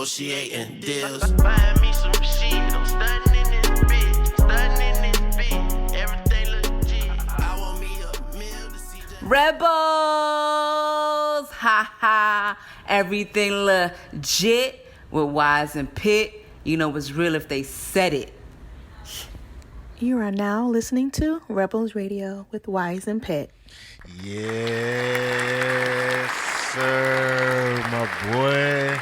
negotiating deals. Buying me some shit, I'm stunning in this bitch, everything legit. I want me a meal to see just Rebels, ha ha, everything legit with Wise and Pitt. You know it's real if they said it. You are now listening to Rebels Radio with Wise and Pitt. Yes, sir, my boy.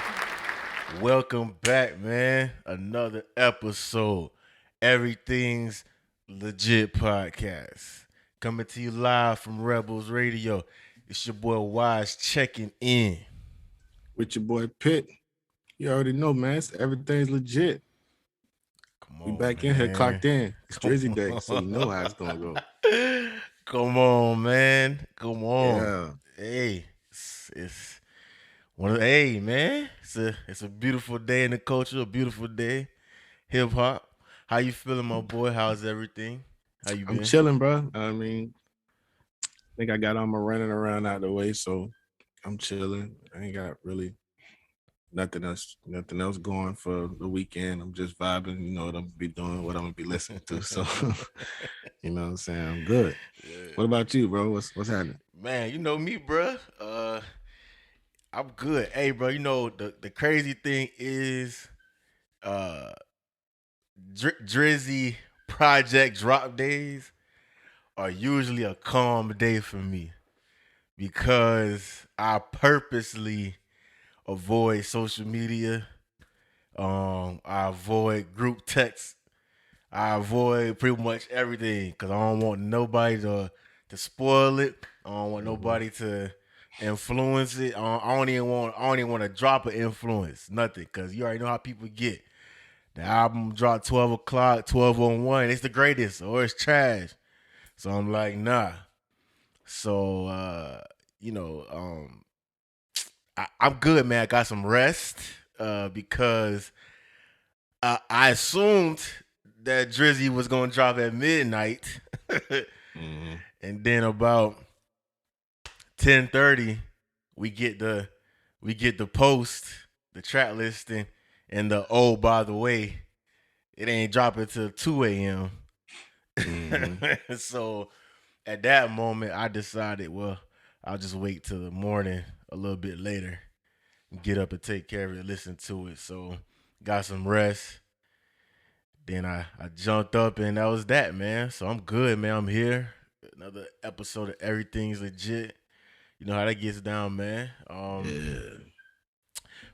Welcome back, man. Another episode. Everything's Legit Podcast. Coming to you live from Rebels Radio. It's your boy Wise checking in. With your boy Pitt. You already know, man. Everything's legit. Come We on, back man. in here, clocked in. It's Drizzy Day, so you know how it's gonna go. Come on, man. Come on. Yeah. Hey, it's one of hey, man. It's a beautiful day in the culture, a beautiful day. Hip hop. How you feeling, my boy? How's everything? How you been? I'm chilling, bro. I mean, I think I got all my running around out the way, so I'm chilling. I ain't got really nothing else going for the weekend. I'm just vibing, you know what I'm gonna be doing, what I'm gonna be listening to. So you know what I'm saying? I'm good. Yeah. What about you, bro? What's happening? Man, you know me, bro. I'm good. Hey, bro, you know the crazy thing is Drizzy project drop days are usually a calm day for me because I purposely avoid social media. I avoid group texts. I avoid pretty much everything because I don't want nobody to spoil it. I don't want nobody to influence it. I don't even want to drop an influence. Nothing, because you already know how people get. The album dropped 12 o'clock, 12:01. It's the greatest, or it's trash. So I'm like, nah. So I'm good, man. I got some rest because I assumed that Drizzy was gonna drop at midnight, and then about 10:30 we get the post, the track listing, and the by the way, it ain't dropping till 2 a.m. So at that moment, I decided, well, I'll just wait till the morning a little bit later, get up and take care of it, listen to it. So got some rest. Then I jumped up and that was that, man. So I'm good, man. I'm here. Another episode of Everything's Legit. You know how that gets down, man.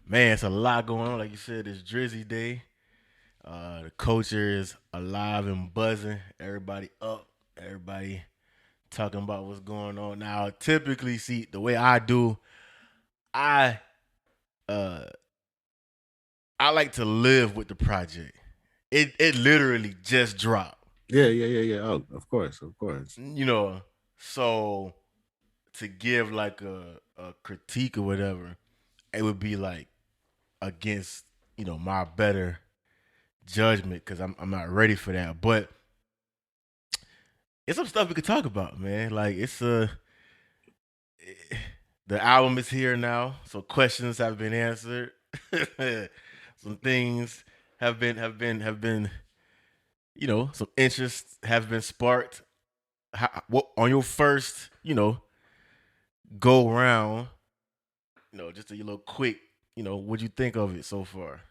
Man, it's a lot going on. Like you said, it's Drizzy Day. The culture is alive and buzzing. Everybody up. Everybody talking about what's going on. Now, typically, see, the way I do, I like to live with the project. It literally just dropped. Yeah. Oh, of course. You know, so to give like a critique or whatever, it would be like against, you know, my better judgment because I'm not ready for that. But it's some stuff we could talk about, man. Like the album is here now, so questions have been answered. Some things have been, you know, some interest have been sparked. What on your first, you know, go round, you know, just a little quick, you know, what'd you think of it so far?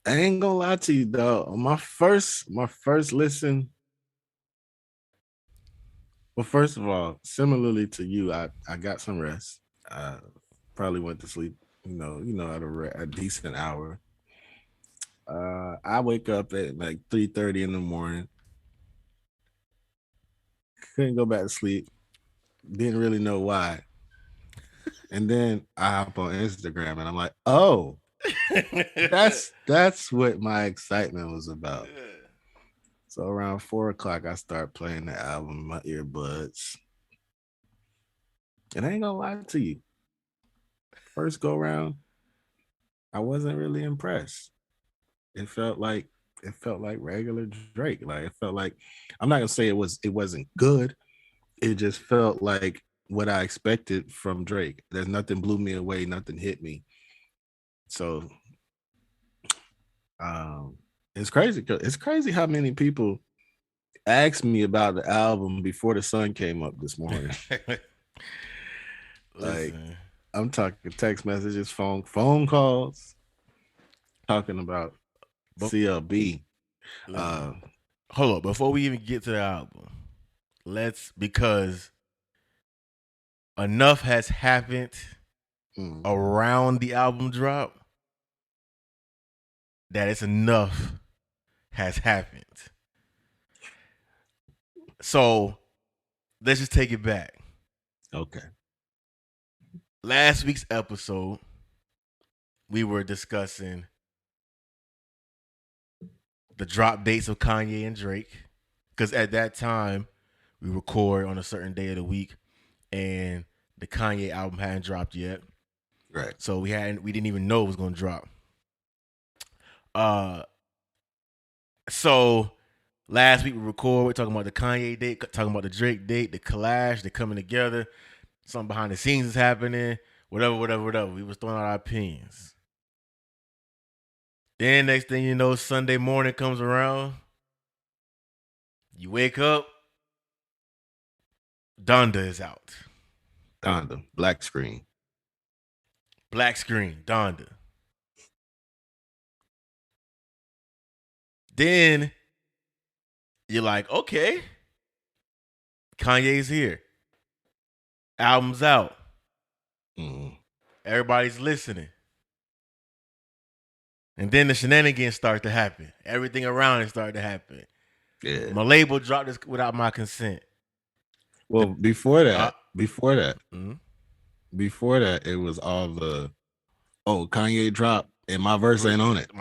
I ain't gonna lie to you, though. My first listen. Well, first of all, similarly to you, I got some rest. I probably went to sleep, you know, at a decent hour. I wake up at like 3:30 in the morning. Couldn't go back to sleep. Didn't really know why. And then I hop on Instagram and I'm like, oh, that's what my excitement was about. So around 4 o'clock, I start playing the album in my earbuds. And I ain't gonna lie to you. First go round, I wasn't really impressed. It felt like regular Drake. Like it felt like, I'm not gonna say it wasn't good. It just felt like what I expected from Drake. There's nothing blew me away, nothing hit me. So it's crazy. It's crazy how many people asked me about the album before the sun came up this morning. Like, Listen, I'm talking text messages, phone calls, talking about but CLB. listen. Hold up, before we even get to the album, because enough has happened around the album drop that it's enough has happened. So let's just take it back. Okay. Last week's episode, we were discussing the drop dates of Kanye and Drake. Because at that time, we record on a certain day of the week, and the Kanye album hadn't dropped yet. Right. So we didn't even know it was gonna drop. So last week we we're talking about the Kanye date, talking about the Drake date, the collage, they're coming together. Something behind the scenes is happening, whatever. We was throwing out our opinions. Then next thing you know, Sunday morning comes around. You wake up, Donda is out. Donda, black screen. Black screen, Donda. Then you're like, okay, Kanye's here. Album's out. Everybody's listening. And then the shenanigans start to happen. Everything around it started to happen. Yeah. My label dropped this without my consent. Well, before that, it was all Kanye dropped and my verse ain't on it.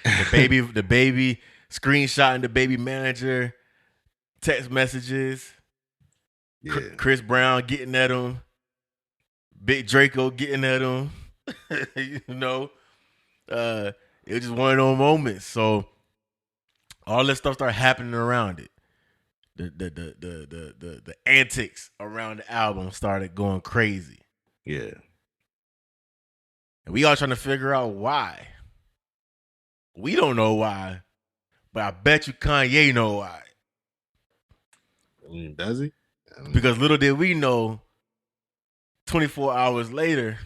the baby screenshotting the baby manager, text messages. Yeah. Chris Brown getting at him. Big Draco getting at him. It was just one of those moments. So all this stuff started happening around it. The antics around the album started going crazy. Yeah. And we all trying to figure out why. We don't know why, but I bet you Kanye know why. Does he? Because little did we know, 24 hours later,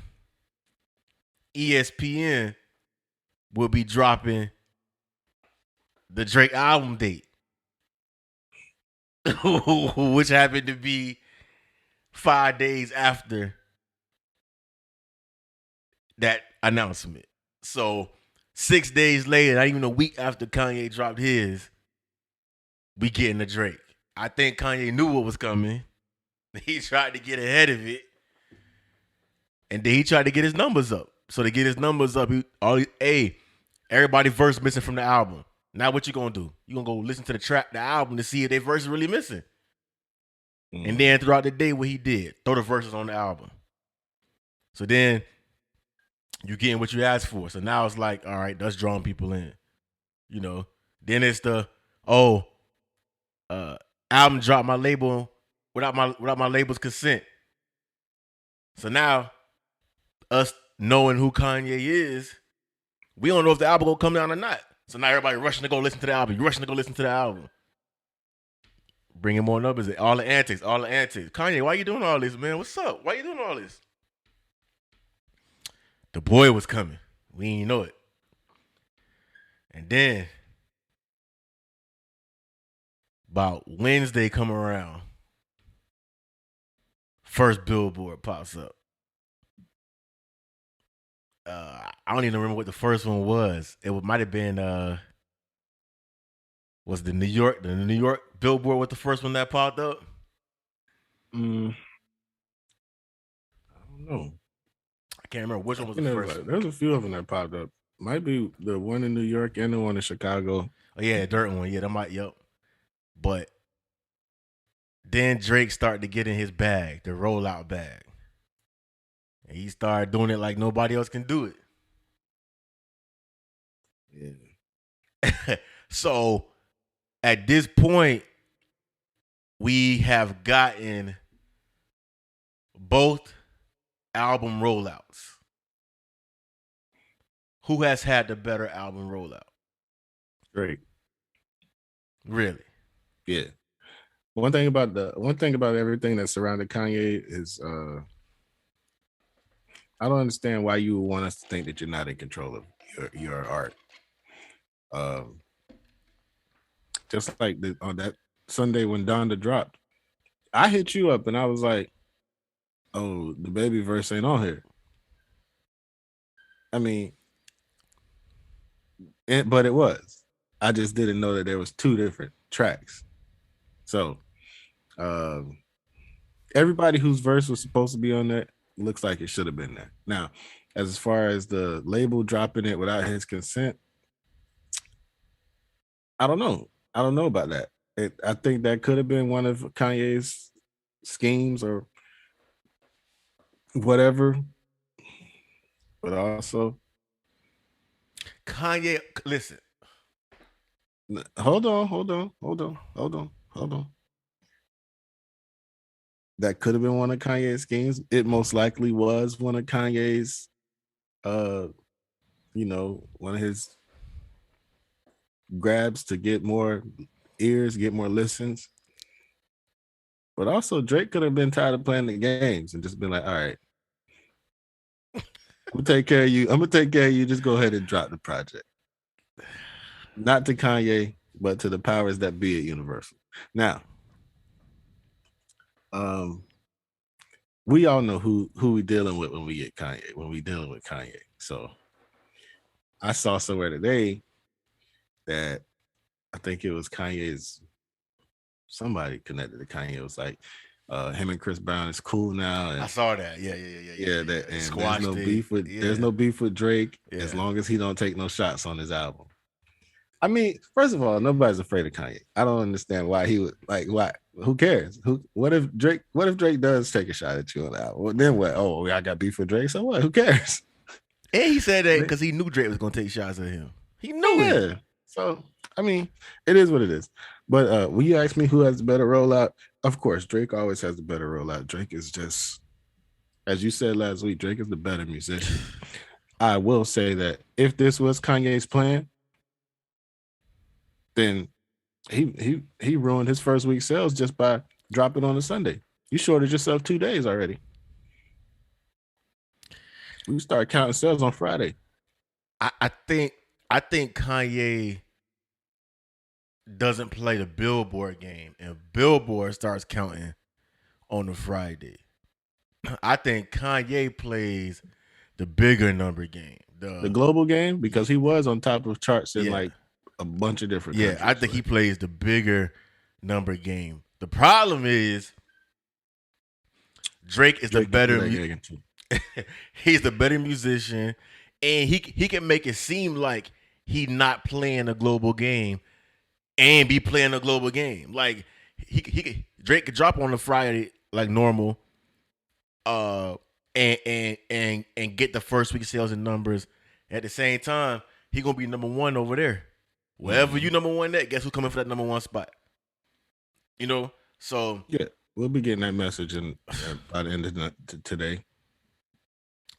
ESPN will be dropping the Drake album date, which happened to be 5 days after that announcement. So 6 days later, not even a week after Kanye dropped his, we getting the Drake. I think Kanye knew what was coming. He tried to get ahead of it. And then he tried to get his numbers up. So to get his numbers up, everybody verse missing from the album. Now what you gonna do? You gonna go listen to the album to see if their verse is really missing. And then throughout the day, what he did, throw the verses on the album. So then you getting what you asked for. So now it's like, all right, that's drawing people in. Then it's the album dropped my label without my label's consent. So now us knowing who Kanye is, we don't know if the album will come down or not. So now everybody rushing to go listen to the album. You're rushing to go listen to the album. Bringing more numbers in. All the antics. Kanye, why you doing all this, man? What's up? Why you doing all this? The boy was coming. We ain't know it. And then about Wednesday come around, first billboard pops up. I don't even remember what the first one was. It might have been was the New York billboard was the first one that popped up? I don't know. I can't remember which one was the first. There's a few of them that popped up. Might be the one in New York and the one in Chicago. Oh yeah, the dirt one. Yeah, that might. Yep. But then Drake started to get in his bag, the rollout bag, and he started doing it like nobody else can do it. Yeah. So at this point, we have gotten both album rollouts. who has had the better album rollout? Drake. Really? Yeah. One thing about everything that surrounded Kanye is I don't understand why you would want us to think that you're not in control of your art. Um, just like on that Sunday when Donda dropped, I hit you up and I was like, "Oh, the baby verse ain't on here." I mean, but it was. I just didn't know that there was two different tracks. So, um, everybody whose verse was supposed to be on that looks like it should have been there. Now, as far as the label dropping it without his consent, I don't know. I don't know about that. I think that could have been one of Kanye's schemes or whatever. But also, Kanye, listen. hold on. That could have been one of Kanye's schemes. It most likely was one of Kanye's, one of his grabs to get more ears, get more listens. But also, Drake could have been tired of playing the games and just been like, all right, I'm gonna take care of you. I'm gonna take care of you. Just go ahead and drop the project. Not to Kanye, but to the powers that be at Universal. Now, we all know who we dealing with when we get Kanye, when we dealing with Kanye. So I saw somewhere today that I think it was Kanye's, somebody connected to Kanye. It was like him and Chris Brown is cool now. And I saw that. Yeah. That, and Squashed there's no beef with there's no beef with Drake as long as he don't take no shots on his album. I mean, first of all, nobody's afraid of Kanye. I don't understand why he would why. Who cares? What if Drake does take a shot at you on the album? Well, then what? Oh, I got beef with Drake. So what? Who cares? And he said that because he knew Drake was gonna take shots at him. He knew it. So I mean, it is what it is. But when you ask me who has the better rollout, of course, Drake always has the better rollout. Drake is just, as you said last week, Drake is the better musician. I will say that if this was Kanye's plan, then he ruined his first week sales just by dropping on a Sunday. You shorted yourself 2 days already. We start counting sales on Friday. I think Kanye doesn't play the Billboard game, and Billboard starts counting on a Friday. I think Kanye plays the bigger number game, the global game, because he was on top of charts in like a bunch of different countries. I think he plays the bigger number game. The problem is Drake is the better he's the better musician, and he can make it seem like he not playing a global game and be playing a global game. Like Drake could drop on a Friday like normal, and get the first week sales and numbers. At the same time, he gonna be number one over there. Wherever you number one at, guess who's coming for that number one spot? You know, so yeah, we'll be getting that message in by the end of today.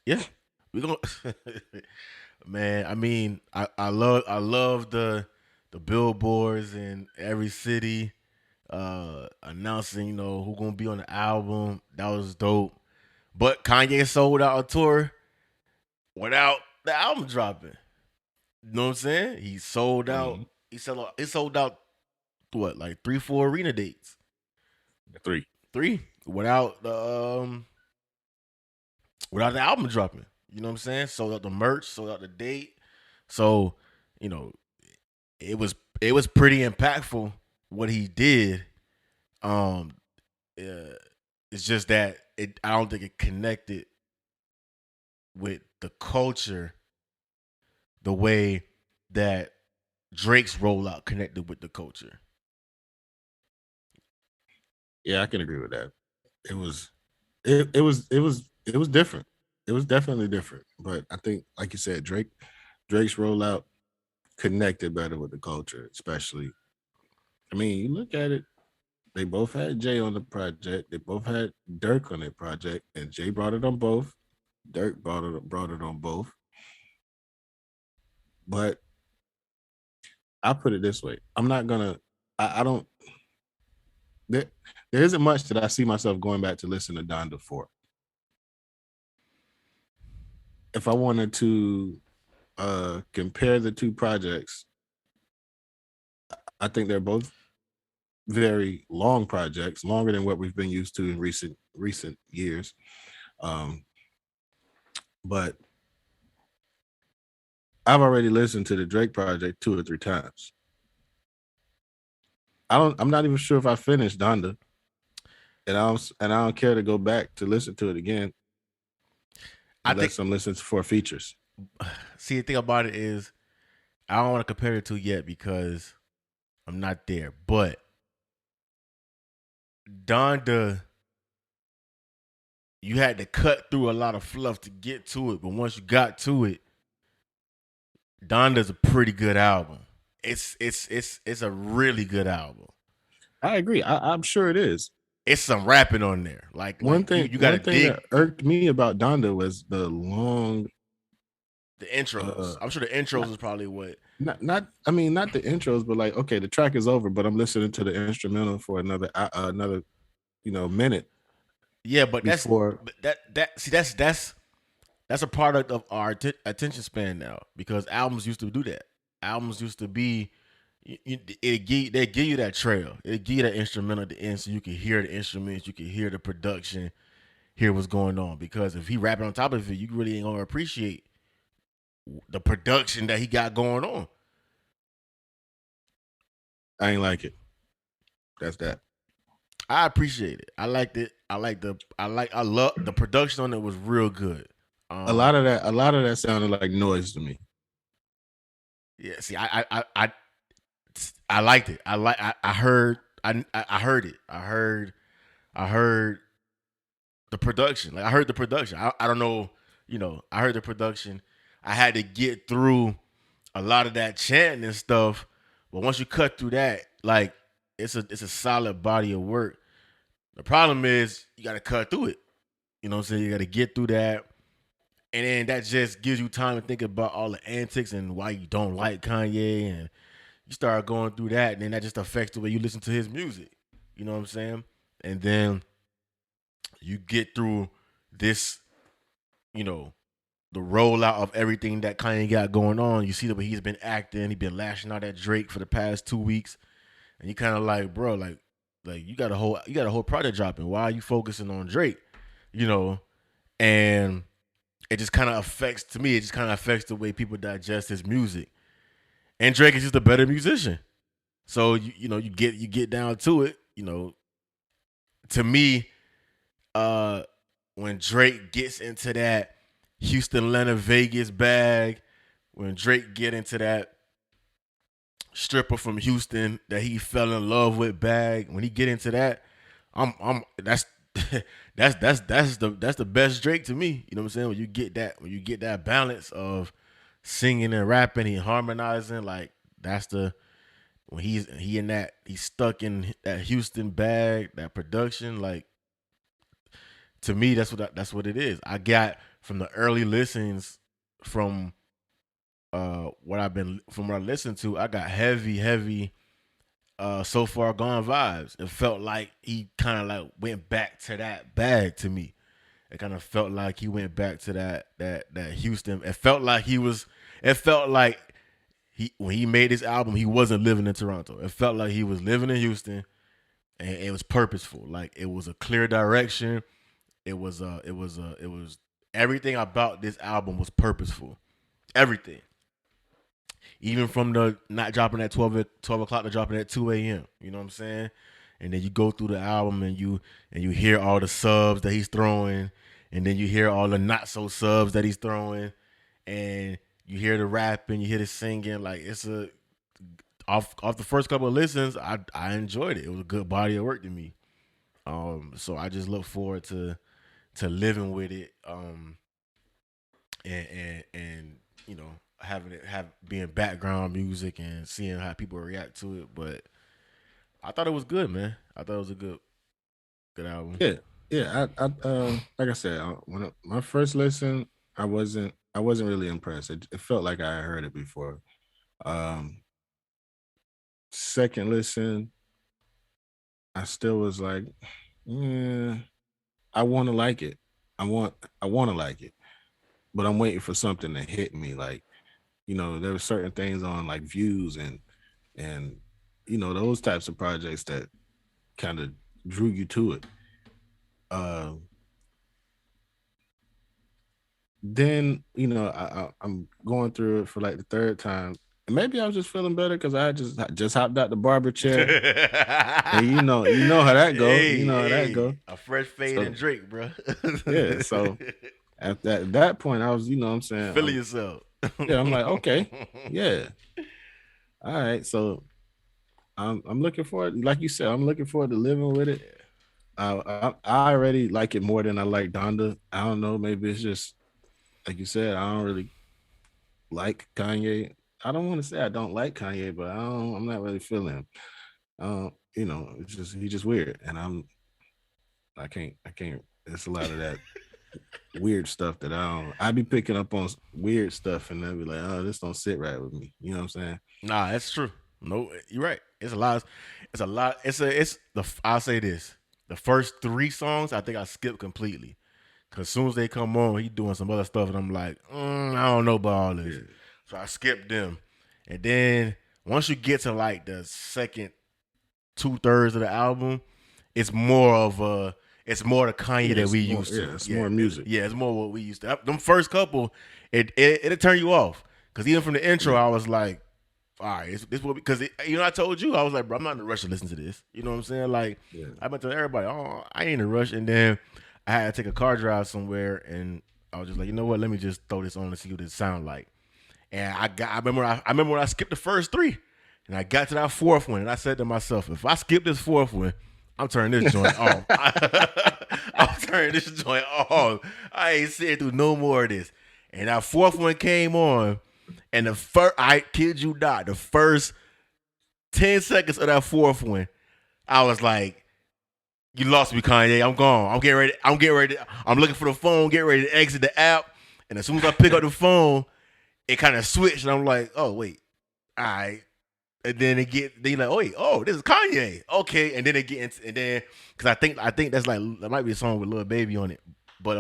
Yeah, we gonna man. I mean, I love the billboards in every city announcing who gonna be on the album. That was dope. But Kanye sold out a tour without the album dropping. You know what I'm saying? He sold out. He sold out what, like 3-4 arena dates. Three without the album dropping. You know what I'm saying? Sold out the merch, sold out the date. So, it was pretty impactful what he did. It's just that I don't think it connected with the culture the way that Drake's rollout connected with the culture. Yeah, I can agree with that. It was different. It was definitely different. But I think, like you said, Drake's rollout connected better with the culture, especially. I mean, you look at it, they both had Jay on the project. They both had Dirk on their project, and Jay brought it on both. Dirk brought it on both. But I put it this way: I'm not gonna. I don't. There, there isn't much that I see myself going back to listen to Donda for. If I wanted to compare the two projects, I think they're both very long projects, longer than what we've been used to in recent years. Um, but I've already listened to the Drake project 2 or 3 times. I'm not even sure if I finished Donda, and I don't care to go back to listen to it again I think. unless I'm listening for features. See, the thing about it is, I don't want to compare the two yet because I'm not there. But Donda, you had to cut through a lot of fluff to get to it. But once you got to it, Donda's a pretty good album. It's a really good album. I agree. I'm sure it is. It's some rapping on there. Like One you gotta one thing dig that irked me about Donda was the long, the intros. I'm sure the intros is probably what. not I mean, not the intros, but like, okay, the track is over, but I'm listening to the instrumental for another minute Yeah, but before. that's a product of our attention span now, because albums used to do that. Albums used to be they give you that trail. It give you that instrumental at the end so you can hear the instruments, you can hear the production, hear what's going on. Because if he rapping on top of it, you really ain't gonna appreciate the production that he got going on. I ain't like it. That's that. I appreciate it. I liked it. I love the production on it was real good. A lot of that sounded like noise to me. Yeah, see, I liked it. I heard it. I heard the production. Like I heard the production. I don't know, I heard the production. I had to get through a lot of that chanting and stuff, but once you cut through that, like it's a solid body of work. The problem is you got to cut through it. You know what I'm saying? You got to get through that. And then that just gives you time to think about all the antics and why you don't like Kanye. And you start going through that, and then that just affects the way you listen to his music. You know what I'm saying? And then you get through this, the rollout of everything that Kanye got going on. You see the way he's been acting. He's been lashing out at Drake for the past 2 weeks. And you kind of like, bro, like you got a whole project dropping. Why are you focusing on Drake? And it just kind of affects the way people digest his music. And Drake is just a better musician. So you get down to it, to me, when Drake gets into that Houston, Atlanta, Vegas bag, when Drake get into that stripper from Houston that he fell in love with bag, when he get into that, that's that's the best Drake to me. You know what I'm saying? When you get that balance of singing and rapping, he harmonizing, like that's when he's stuck in that Houston bag, that production, like to me that's what it is. I got from the early listens from what I listened to, I got heavy So Far Gone vibes. It felt like he kind of like went back to that bag to me. It kind of felt like he went back to that Houston. It felt like when he made this album, he wasn't living in Toronto. It felt like he was living in Houston, and it was purposeful. Like it was a clear direction. It was everything about this album was purposeful. Everything. Even from the not dropping at 12 o'clock to dropping at 2 a.m. You know what I'm saying? And then you go through the album and you hear all the subs that he's throwing, and then you hear all the not so subs that he's throwing, and you hear the rapping, you hear the singing. Like it's off the first couple of listens, I enjoyed it. It was a good body of work to me. So I just look forward to living with it. And being background music and seeing how people react to it. But I thought it was good, man. I thought it was a good album. Yeah. I like I said, my first listen, I I wasn't really impressed. It felt like I heard it before. Um, Second listen, I still was like, yeah, I want to like it. I want I want to like it, but I'm waiting for something to hit me. Like, there were certain things on like views and those types of projects that kind of drew you to it. Uh, then I'm going through it for like the third time. And maybe I was just feeling better because I just hopped out the barber chair, and you know how that go. You know how that go. A fresh fade So and Drake, bro. yeah, so at that point, I was, what I'm saying, Feeling yourself. yeah, I'm like, okay, yeah, all right. So I'm looking forward, like you said, I'm looking forward to living with it. I already like it more than I like Donda. I don't know, maybe it's just like you said, I don't really like Kanye. I don't want to say I don't like Kanye, but I'm not really feeling him. It's just he's just weird, and I can't. It's a lot of that weird stuff that I be picking up on weird stuff, and they'll be like, oh, this don't sit right with me. You know what I'm saying? Nah, that's true. No, you're right. It's a lot. It's a lot. I'll say this. The first 3 songs, I think I skipped completely. Cause as soon as they come on, he doing some other stuff, and I'm like, I don't know about all this. Yeah. So I skipped them. And then once you get to like the second 2/3 of the album, it's more the Kanye that we used to. Yeah, it's more music. Yeah, it's more what we used to. Them first couple, it'll turn you off. Cause even from the intro, I was like, all right, this will because I told you I was like, bro, I'm not in a rush to listen to this. You know what I'm saying? Like, I've been telling everybody, oh, I ain't in a rush. And then I had to take a car drive somewhere, and I was just like, you know what? Let me just throw this on and see what it sound like. And I remember when I skipped the first 3, and I got to that 4th one, and I said to myself, if I skip this 4th one, I'm turning this joint off. I'm turning this joint off. I ain't sitting through no more of this. And that 4th one came on. And I kid you not, the first 10 seconds of that 4th one, I was like, you lost me, Kanye. I'm gone. I'm getting ready. I'm looking for the phone, getting ready to exit the app. And as soon as I pick up the phone, it kind of switched. And I'm like, oh, wait. All right. And then they like, oh, wait, this is Kanye. Okay. And then they get into, and then, because I think that's like, that might be a song with Lil Baby on it. But,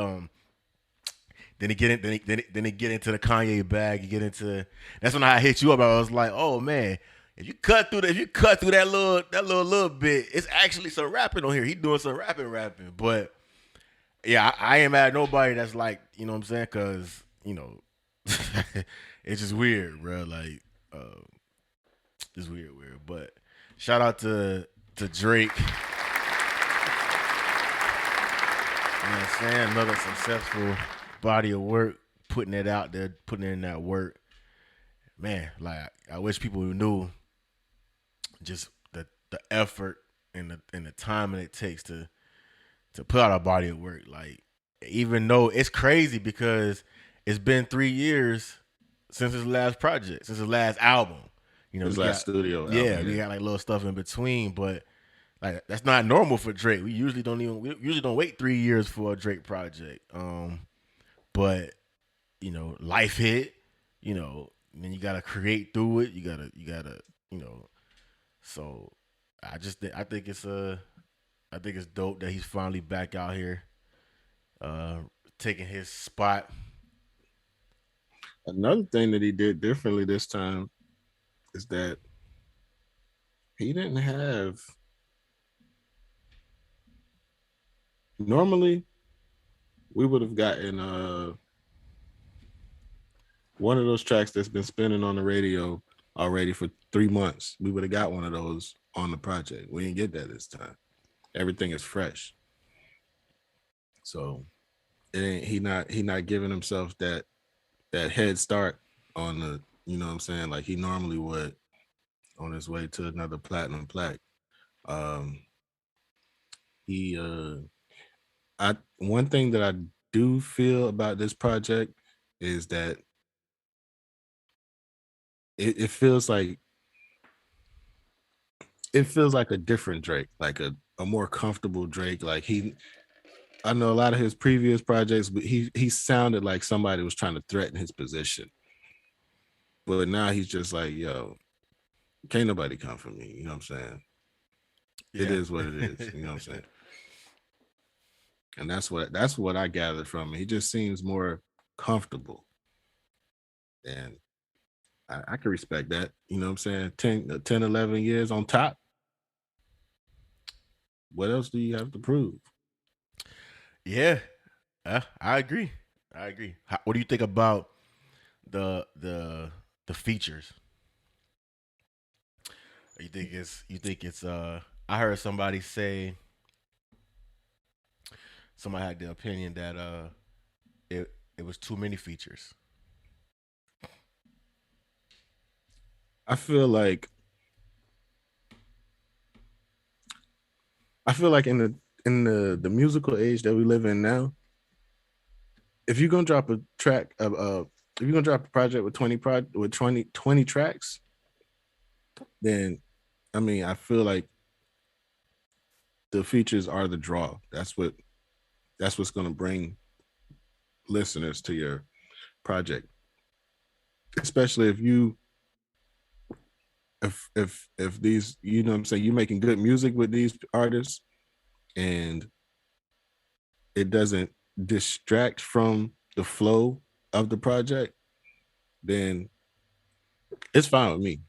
then they get into the Kanye bag. You get into that's when I hit you up. I was like, oh man, if you cut through that little bit, it's actually some rapping on here. He doing some rapping. But yeah, I ain't mad at nobody that's like, you know what I'm saying? Cause it's just weird, bro. Like, it's weird. But shout out to Drake. You know what I'm saying? Another successful body of work, putting it out there, putting in that work. Man, like I wish people knew just the effort and the time that it takes to put out a body of work. Like, even though it's crazy because it's been 3 years since his last project, since his last album. His last studio album. Yeah, we got like little stuff in between, but like that's not normal for Drake. We usually don't wait 3 years for a Drake project. But life hit, then you gotta create through it. You gotta, So I think it's dope that he's finally back out here, taking his spot. Another thing that he did differently this time is that he didn't have. Normally, we would have gotten one of those tracks that's been spinning on the radio already for 3 months. We would have got one of those on the project. We didn't get that this time. Everything is fresh. So he not giving himself that head start on the, you know what I'm saying, like he normally would on his way to another platinum plaque. One thing that I do feel about this project is that it feels like a different Drake, like a more comfortable Drake. Like I know a lot of his previous projects, but he sounded like somebody was trying to threaten his position. But now he's just like, yo, can't nobody come for me. You know what I'm saying? It is what it is. You know what I'm saying? And that's what I gathered from him. He just seems more comfortable. And I can respect that. You know what I'm saying? 10, 11 years on top. What else do you have to prove? Yeah, I agree. What do you think about the features? You think it's I heard somebody had the opinion that it was too many features. I feel like in the musical age that we live in now, if you're gonna drop a track of if you're gonna drop a project with 20 tracks, then I mean I feel like the features are the draw. That's what's gonna bring listeners to your project. Especially if these, you know what I'm saying, you're making good music with these artists and it doesn't distract from the flow of the project, then it's fine with me.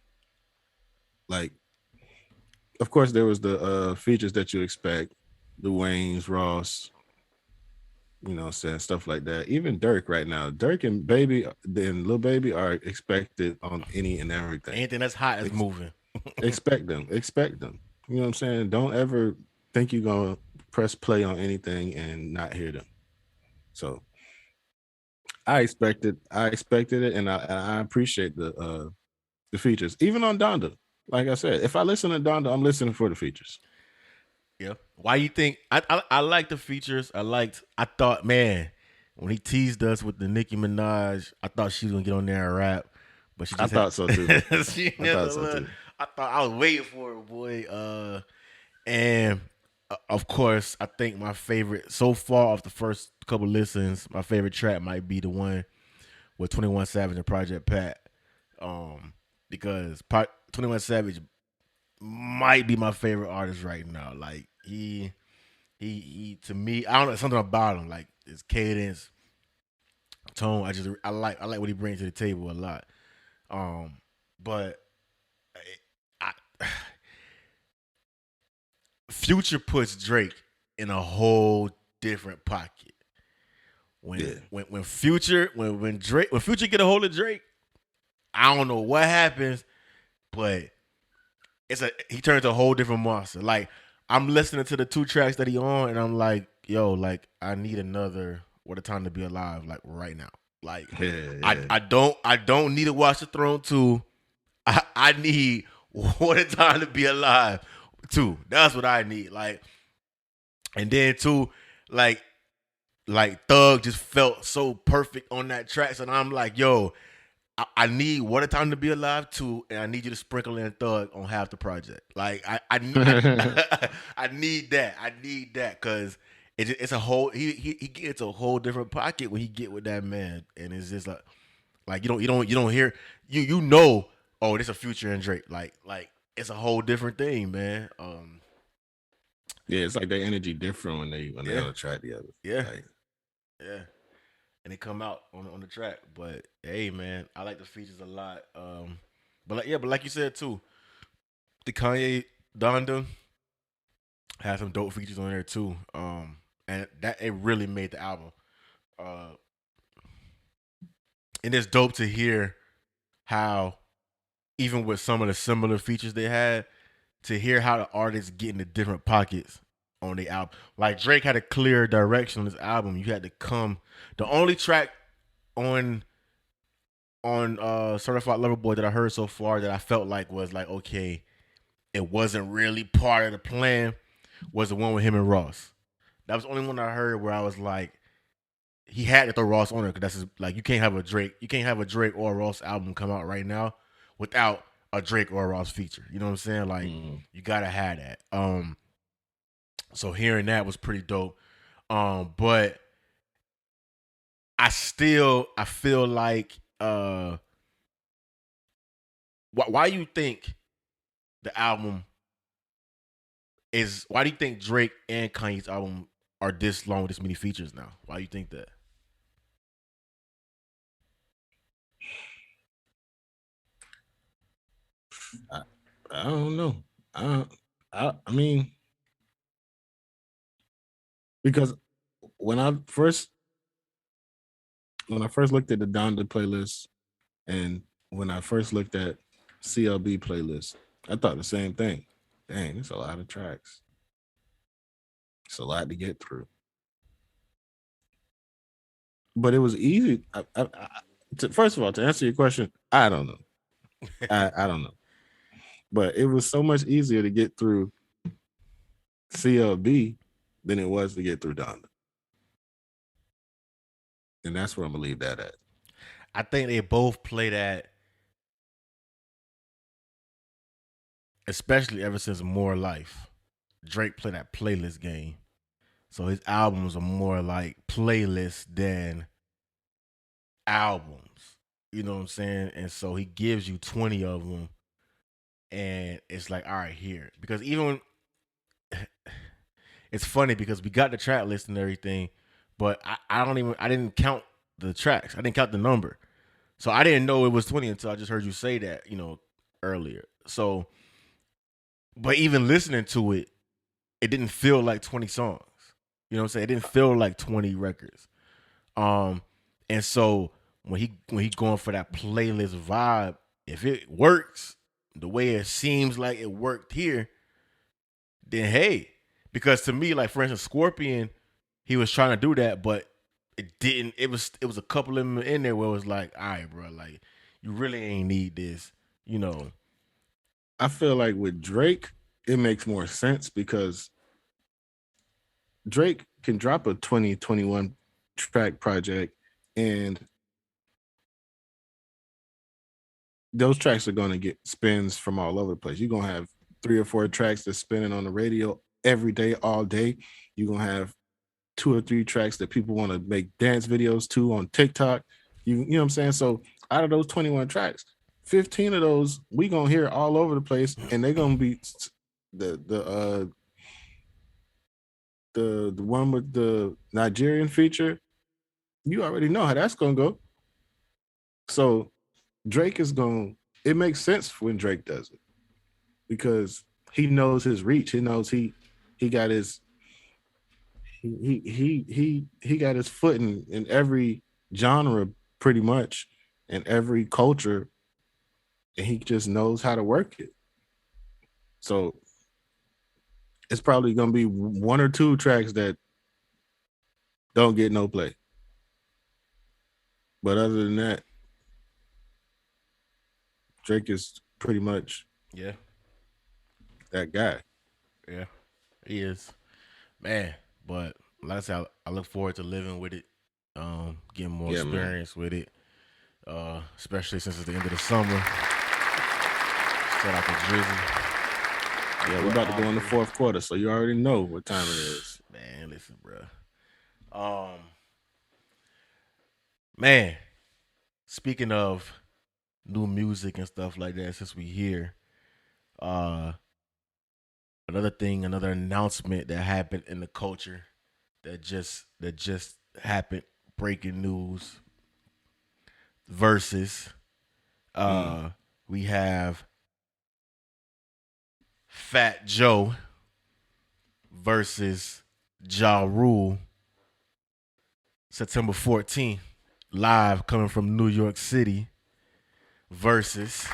Like, of course, there was the features that you expect, the Wayne's, Ross, you know, saying stuff like that. Even Dirk right now, Dirk and Baby, and Lil Baby are expected on any and everything. Anything that's hot is moving. Expect them. You know what I'm saying? Don't ever think you're gonna press play on anything and not hear them. So I expected it, and I appreciate the features, even on Donda. Like I said, if I listen to Donda, I'm listening for the features. Yeah. Why you think I like the features? I thought, man, when he teased us with the Nicki Minaj, I thought she was gonna get on there and rap. But I thought so too. I thought I was waiting for it, boy. And of course, I think my favorite so far off the first couple listens, my favorite track might be the one with 21 Savage and Project Pat. Because 21 Savage might be my favorite artist right now. Like he to me, I don't know, something about him, like his cadence, tone. I like what he brings to the table a lot. But I, Future puts Drake in a whole different pocket. When Future get a hold of Drake, I don't know what happens, but he turns a whole different monster. Like, I'm listening to the 2 tracks that he on, and I'm like, yo, like, I need another What a Time to Be Alive, like right now. Like, I don't need to watch the Throne 2. I need What a Time to Be Alive 2. That's what I need. Like, and then too, like Thug just felt so perfect on that track. So I'm like, yo, I need What a Time to Be Alive 2, and I need you to sprinkle in Thug on half the project. Like, I need that. I need that because it's a whole he gets a whole different pocket when he get with that man, and it's just like you don't hear you know, oh, this a Future and Drake. Like it's a whole different thing, man. Yeah, it's like their energy different when they on the track together. Yeah, like, yeah. And they come out on the track. But hey, man, I like the features a lot. But like you said too, the Kanye Donda had some dope features on there too. And that it really made the album. And it's dope to hear how, even with some of the similar features they had, to hear how the artists get into different pockets on the album. Like, Drake had a clear direction on this album. You had to come. The only track on Certified Lover Boy that I heard so far that I felt like was like, okay, it wasn't really part of the plan, was the one with him and Ross. That was the only one I heard where I was like, he had to throw Ross on there because that's like, you can't have a Drake or a Ross album come out right now without a Drake or a Ross feature. You know what I'm saying? Like, you gotta have that. So hearing that was pretty dope. But I feel like why you think the album is why do you think Drake and Kanye's album are this long, this many features now? Why do you think that? I don't know. I, I mean, because when I first looked at the Donda playlist and when I first looked at CLB playlist, I thought the same thing. Dang, it's a lot of tracks. It's a lot to get through. But it was easy. First of all, to answer your question, I don't know. I don't know. But it was so much easier to get through CLB than it was to get through Donda. And that's where I'm gonna leave that at. I think they both play that, especially ever since More Life. Drake played that playlist game. So his albums are more like playlists than albums. You know what I'm saying? And so he gives you 20 of them and it's like, all right, here. Because even it's funny because we got the track list and everything, but I didn't count the tracks. I didn't count the number. So I didn't know it was 20 until I just heard you say that, earlier. So, but even listening to it, it didn't feel like 20 songs. You know what I'm saying? It didn't feel like 20 records. And so when he going for that playlist vibe, if it works the way it seems like it worked here, then hey. Because to me, like for instance, Scorpion, he was trying to do that, but it didn't. It was a couple of them in there where it was like, all right, bro, like you really ain't need this, I feel like with Drake, it makes more sense because Drake can drop a 2021 track project and those tracks are going to get spins from all over the place. You're going to have 3 or 4 tracks that's spinning on the radio every day, all day. You're going to have 2 or 3 tracks that people want to make dance videos to on TikTok. You know what I'm saying? So out of those 21 tracks, 15 of those we going to hear all over the place and they're going to be the one with the Nigerian feature. You already know how that's going to go. So Drake is going, it makes sense when Drake does it because he knows his reach. He knows he got his he got his foot in every genre pretty much and every culture, and he just knows how to work it. So it's probably gonna be 1 or 2 tracks that don't get no play. But other than that, Drake is pretty much that guy. Yeah, he is, man. But like I said, I look forward to living with it, getting more experience with it, especially since it's the end of the summer. Shout out to Drizzy. Yeah, we're about to go in the 4th quarter, so you already know what time it is. Man, listen, bro. Man, speaking of new music and stuff like that, since we here, another announcement that happened in the culture that just happened, breaking news. Versus, we have Fat Joe versus Ja Rule, September 14th, live coming from New York City. Versus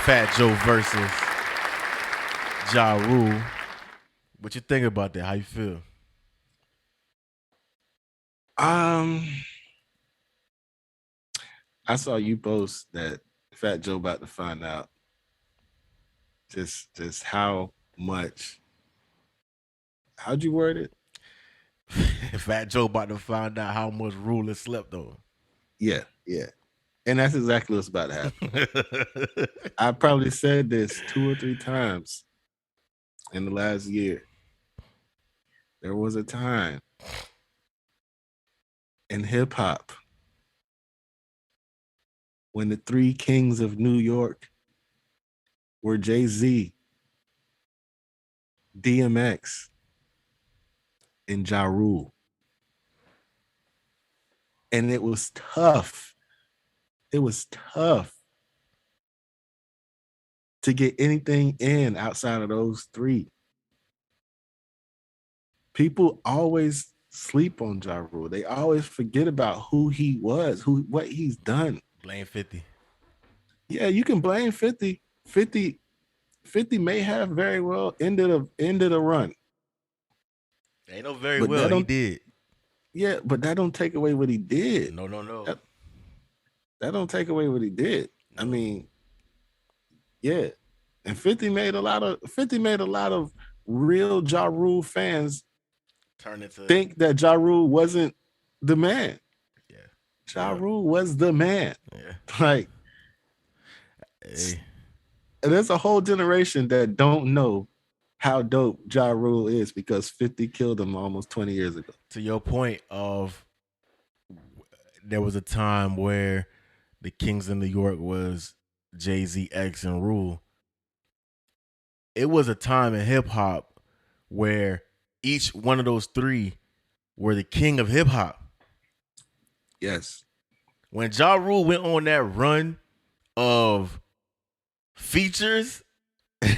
Fat Joe versus Ja Rule. What you think about that? How you feel? I saw you post that Fat Joe about to find out just how much. How'd you word it? Fat Joe about to find out how much Rule has slept on. Yeah. And that's exactly what's about to happen. I probably said this 2 or 3 times in the last year. There was a time in hip hop when the three kings of New York were Jay-Z, DMX, and Ja Rule. And it was tough. It was tough to get anything in outside of those three. People always sleep on Ja Rule. They always forget about who he was, what he's done. Blame 50. Yeah, you can blame 50. 50 may have very well ended the run. Ain't no very But well. He did. Yeah, but that don't take away what he did. No. That don't take away what he did. No. I mean, yeah. And 50 made a lot of real Ja Rule fans think that Ja Rule wasn't the man. Yeah. Ja Rule was the man. Yeah. Like, hey. There's a whole generation that don't know how dope Ja Rule is because 50 killed him almost 20 years ago. To your point of there was a time where the Kings of New York was Jay-Z, X, and Rule. It was a time in hip hop where each one of those three were the king of hip hop. Yes. When Ja Rule went on that run of features,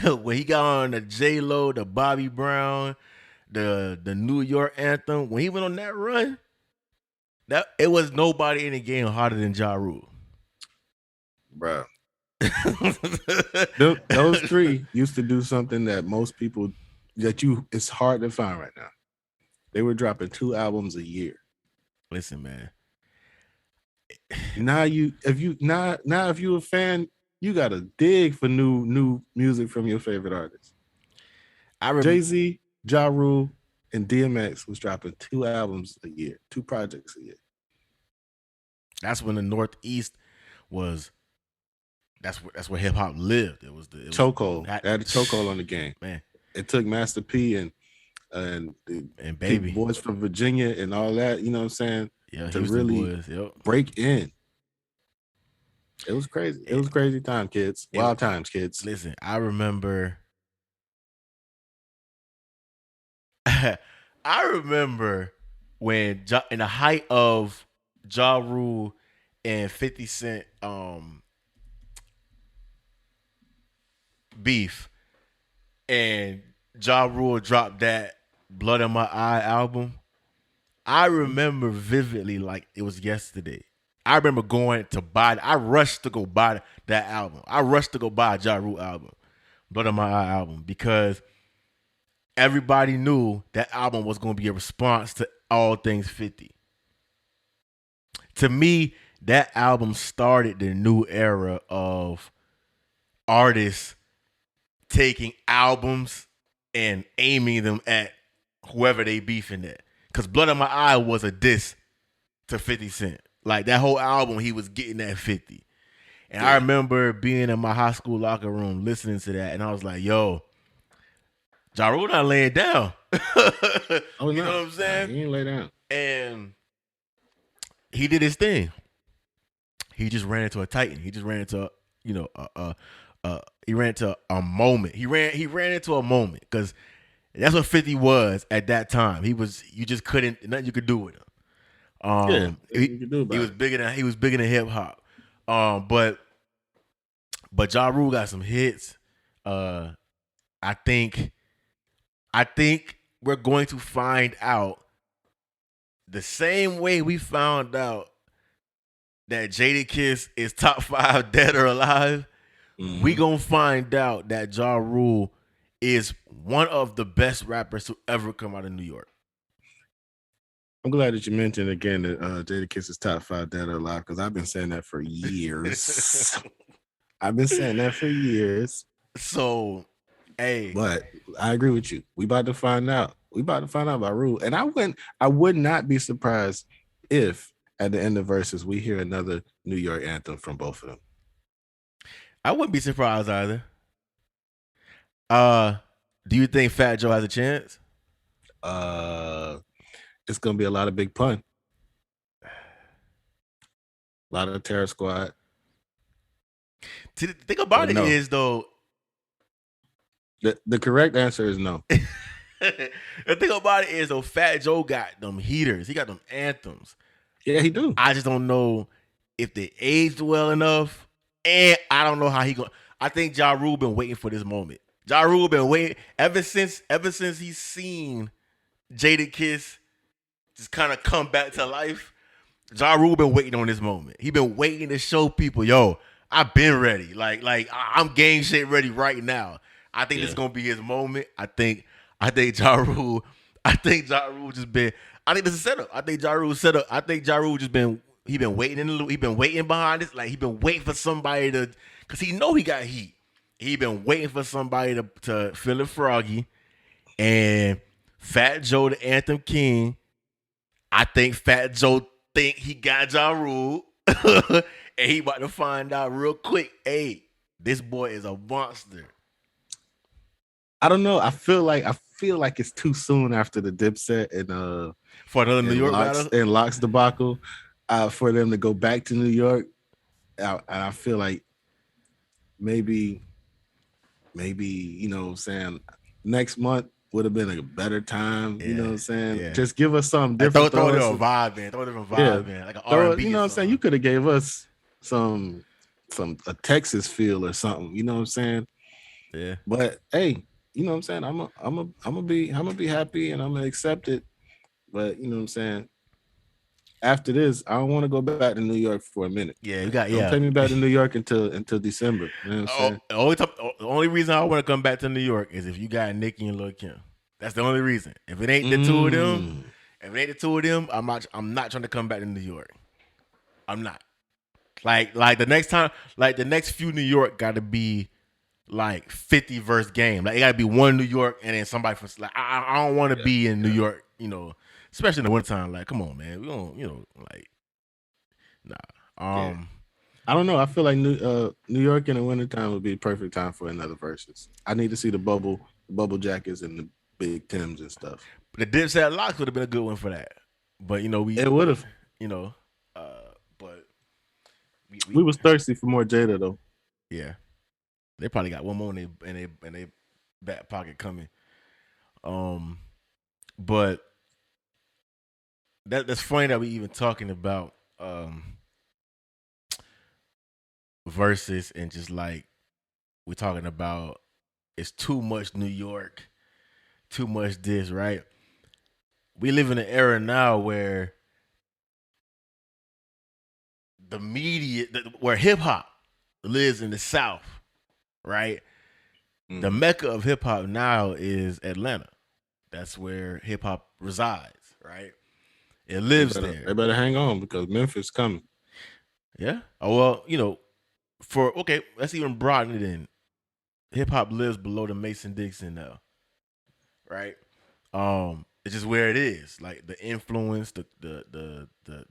when he got on the J-Lo, the Bobby Brown, the New York anthem, when he went on that run, that it was nobody in the game harder than Ja Rule. Bro. Those three used to do something that most people it's hard to find right now. They were dropping 2 albums a year. Listen, man. Now if you're a fan, you gotta dig for new music from your favorite artists. Jay-Z, Ja Rule, and DMX was dropping 2 albums a year, 2 projects a year. That's when the Northeast was. That's where hip hop lived. It was chokehold. They had a chokehold on the game. Man, it took Master P and Baby boys from Virginia and all that. You know what I'm saying? Yeah, to really break in. It was crazy. It was crazy time, kids. Wild times, kids. Listen, I remember. I remember when in the height of Ja Rule and 50 Cent beef, and Ja Rule dropped that Blood in My Eye album. I remember vividly like it was yesterday. I remember going to buy. I rushed to go buy that album. I rushed to go buy a Ja Rule album, Blood in My Eye album, because everybody knew that album was going to be a response to all things 50. To me, that album started the new era of artists taking albums and aiming them at whoever they beefing at. Because Blood in My Eye was a diss to 50 Cent. Like, that whole album, he was getting at 50. And I remember being in my high school locker room listening to that, and I was like, yo, Ja Rule not laying down. You know what I'm saying? He ain't lay down. And he did his thing. He just ran into a titan. He just ran into, he ran into a moment. He ran into a moment because that's what 50 was at that time. You just couldn't, nothing you could do with him. He was bigger than hip hop. But Ja Rule got some hits. I think we're going to find out the same way we found out that Jadakiss is top 5 dead or alive. Mm-hmm. We gonna find out that Ja Rule is one of the best rappers to ever come out of New York. I'm glad that you mentioned again that Jadakiss is top 5 dead or alive, because I've been saying that for years. So, hey, but I agree with you. We about to find out. About Rule, and I would not be surprised if at the end of verses we hear another New York anthem from both of them. I wouldn't be surprised either. Do you think Fat Joe has a chance? It's gonna be a lot of big pun. A lot of Terror Squad. See, the thing about it no. is though, The correct answer is no. the thing about it is though, Fat Joe got them heaters. He got them anthems. Yeah, he do. I just don't know if they aged well enough, and I don't know how he going. I think Ja Rule been waiting for this moment. Ja Rule been waiting ever since he's seen Jada Kiss just kind of come back to life. Ja Rule been waiting on this moment. He been waiting to show people, yo, I've been ready. Like I'm game shit ready right now. I think this is gonna be his moment. I think Ja Rule. I think Ja Rule just been. I think this is set up. I think Ja Rule set up. I think Ja Rule just been. He been waiting in the loop. He been waiting behind this. Like he been waiting for somebody to, cause he know he got heat. He been waiting for somebody to feel it froggy, and Fat Joe the Anthem King. I think Fat Joe think he got Ja Rule, and he about to find out real quick. Hey, this boy is a monster. I don't know. I feel like it's too soon after the Dipset and for another New York battle and Locks debacle for them to go back to New York. I feel like maybe you know what I'm saying, next month would have been a better time. You know what I'm saying? Yeah. Just give us something different. Throw a vibe, man. Throw a different vibe, man. Like an R&B. You know what I'm saying? You could have gave us a Texas feel or something. You know what I'm saying? Yeah. But hey, you know what I'm saying? I'm gonna be happy and I'm gonna accept it. But you know what I'm saying? After this, I don't want to go back to New York for a minute. Yeah, you got Don't take me back to New York until December. You know what I'm saying? The only reason I want to come back to New York is if you got Nicki and Lil Kim. That's the only reason. If it ain't the two of them, I'm not trying to come back to New York. I'm not. Like the next few New York got to be like 50 verse game. Like it got to be one New York and then somebody from like I don't want to be in New York, you know, especially in the wintertime. Like, come on, man, we don't, you know, like, nah. I don't know. I feel like New York in the wintertime would be the perfect time for another versus. I need to see the bubble jackets and the big Tims and stuff. The Dipset Locks would have been a good one for that, but you know it would have, you know, but we was thirsty for more Jada though. Yeah, they probably got one more in they back pocket coming. But that's funny that we even talking about versus and just like we're talking about it's too much New York, too much this, right? We live in an era now where the media, where hip hop lives in the South, right? Mm. The mecca of hip hop now is Atlanta. That's where hip hop resides, right? It lives there. They better hang on because Memphis coming. Yeah. Oh well, you know, let's even broaden it in. Hip hop lives below the Mason-Dixon now, right? It's just where it is. Like the influence, the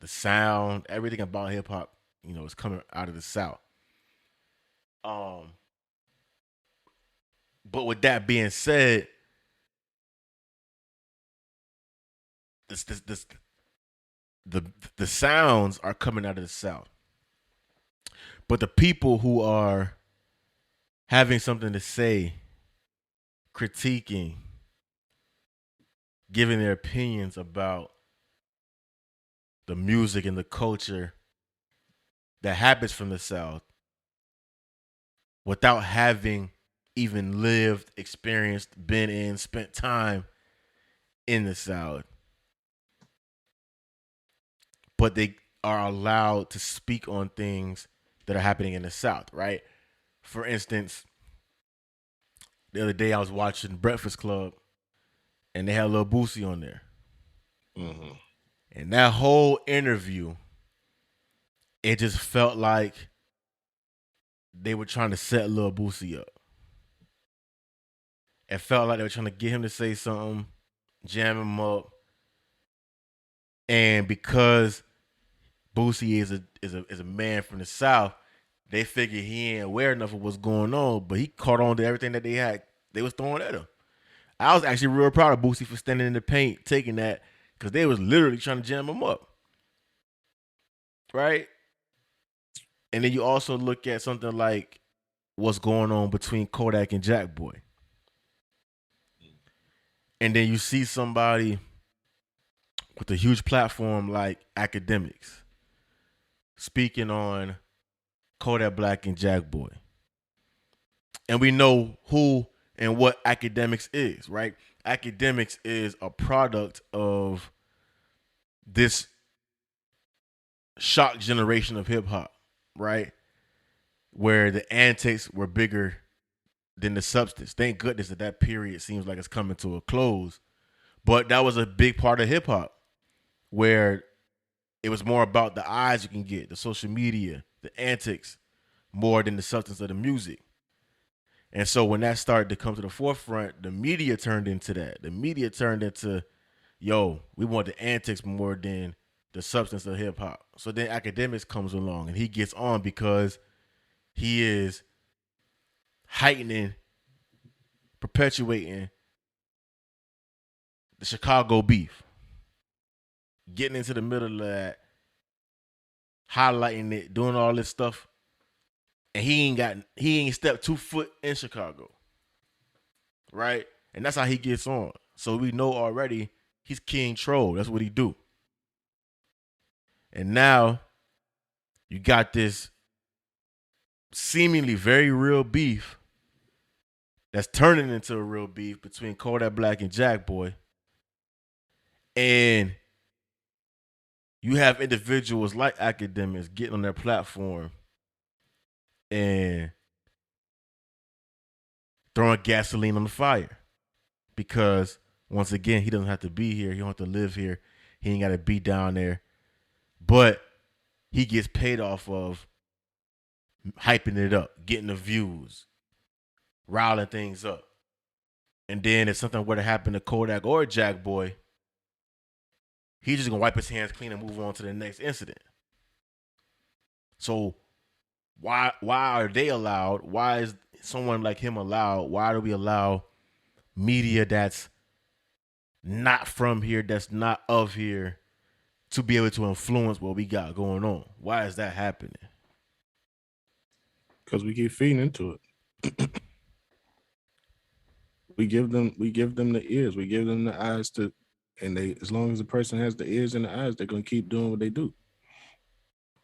sound, everything about hip hop, you know, is coming out of the South. But with that being said, the sounds are coming out of the South. But the people who are having something to say, critiquing, giving their opinions about the music and the culture that happens from the South without having even lived, experienced, been in, spent time in the South. But they are allowed to speak on things that are happening in the South, right? For instance, the other day I was watching Breakfast Club and they had Lil Boosie on there. Mm-hmm. And that whole interview, it just felt like they were trying to set Lil Boosie up. It felt like they were trying to get him to say something, jam him up. And because Boosie is a man from the South, they figured he ain't aware enough of what's going on, but he caught on to everything that they was throwing at him. I was actually real proud of Boosie for standing in the paint, taking that, because they was literally trying to jam him up, right? And then you also look at something like what's going on between Kodak and Jack Boy, and then you see somebody with a huge platform like Academics speaking on Kodak Black and Jack Boy, and we know who and what Academics is, right? Academics is a product of this shock generation of hip hop, right? Where the antics were bigger than the substance. Thank goodness that period seems like it's coming to a close. But that was a big part of hip hop where it was more about the eyes you can get, the social media, the antics, more than the substance of the music. And so when that started to come to the forefront, the media turned into that. The media turned into, yo, we want the antics more than the substance of hip hop. So then Academics comes along and he gets on because he is heightening, perpetuating the Chicago beef, getting into the middle of that, highlighting it, doing all this stuff, and he ain't stepped 2 foot in Chicago, right? And that's how he gets on. So we know already he's King Troll. That's what he do. And now you got this seemingly very real beef that's turning into a real beef between Kodak Black and Jack Boy. And you have individuals like Academics getting on their platform and throwing gasoline on the fire. Because once again, he doesn't have to be here. He don't have to live here. He ain't got to be down there. But he gets paid off of hyping it up, getting the views, riling things up. And then if something were to happen to Kodak or Jack Boy, he's just going to wipe his hands clean and move on to the next incident. So why are they allowed? Why is someone like him allowed? Why do we allow media that's not from here, that's not of here, to be able to influence what we got going on? Why is that happening? Because we keep feeding into it. we give them the ears, we give them the eyes to, and they, as long as the person has the ears and the eyes, they're gonna keep doing what they do.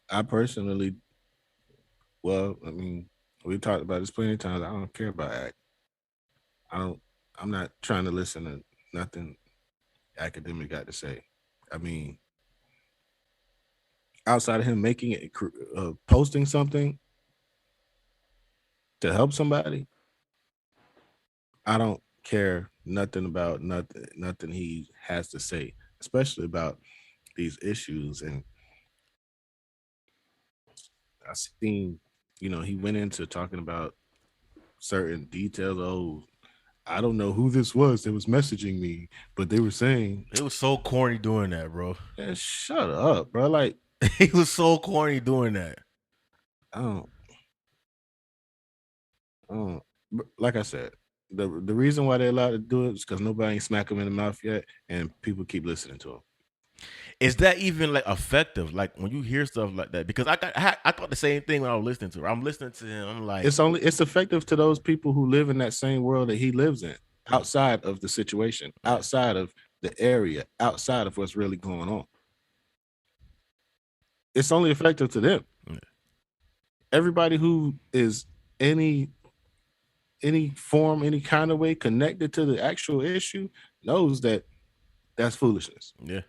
I personally, well, I mean, we talked about this plenty of times. I don't care about act. I'm not trying to listen to nothing Academic got to say. I mean, outside of him making it, posting something to help somebody, I don't care nothing about nothing he has to say, especially about these issues. And I seen, he went into talking about certain details. Oh, I don't know who this was that was messaging me, but they were saying It was so corny doing that, bro. yeah, shut up, bro. Like he was so corny doing that. I don't, like I said, the reason why they're allowed to do it is because nobody ain't smack them in the mouth yet, and people keep listening to them. Is that even like effective? Like when you hear stuff like that, because I thought the same thing when I was listening to her. I'm listening to him. I'm like, it's effective to those people who live in that same world that he lives in, outside of the situation, outside of the area, outside of what's really going on. It's only effective to them. Yeah. Everybody who is any form, any kind of way connected to the actual issue knows that that's foolishness. Yeah.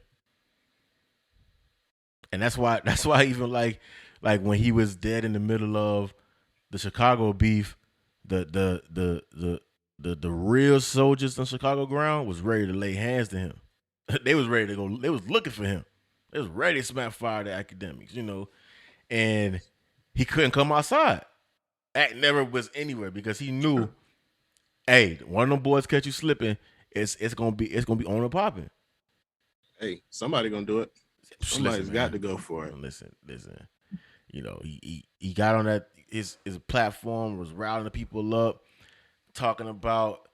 And that's why even like when he was dead in the middle of the Chicago beef, the real soldiers on Chicago ground was ready to lay hands to him. They was ready to go. They was looking for him. They was ready to smack fire to Academics, and he couldn't come outside. Act never was anywhere because he knew, hey, one of them boys catch you slipping, it's gonna be on and popping. Hey, somebody gonna do it. Somebody's got to go for it. Listen. He got on that his platform, was riling the people up, talking about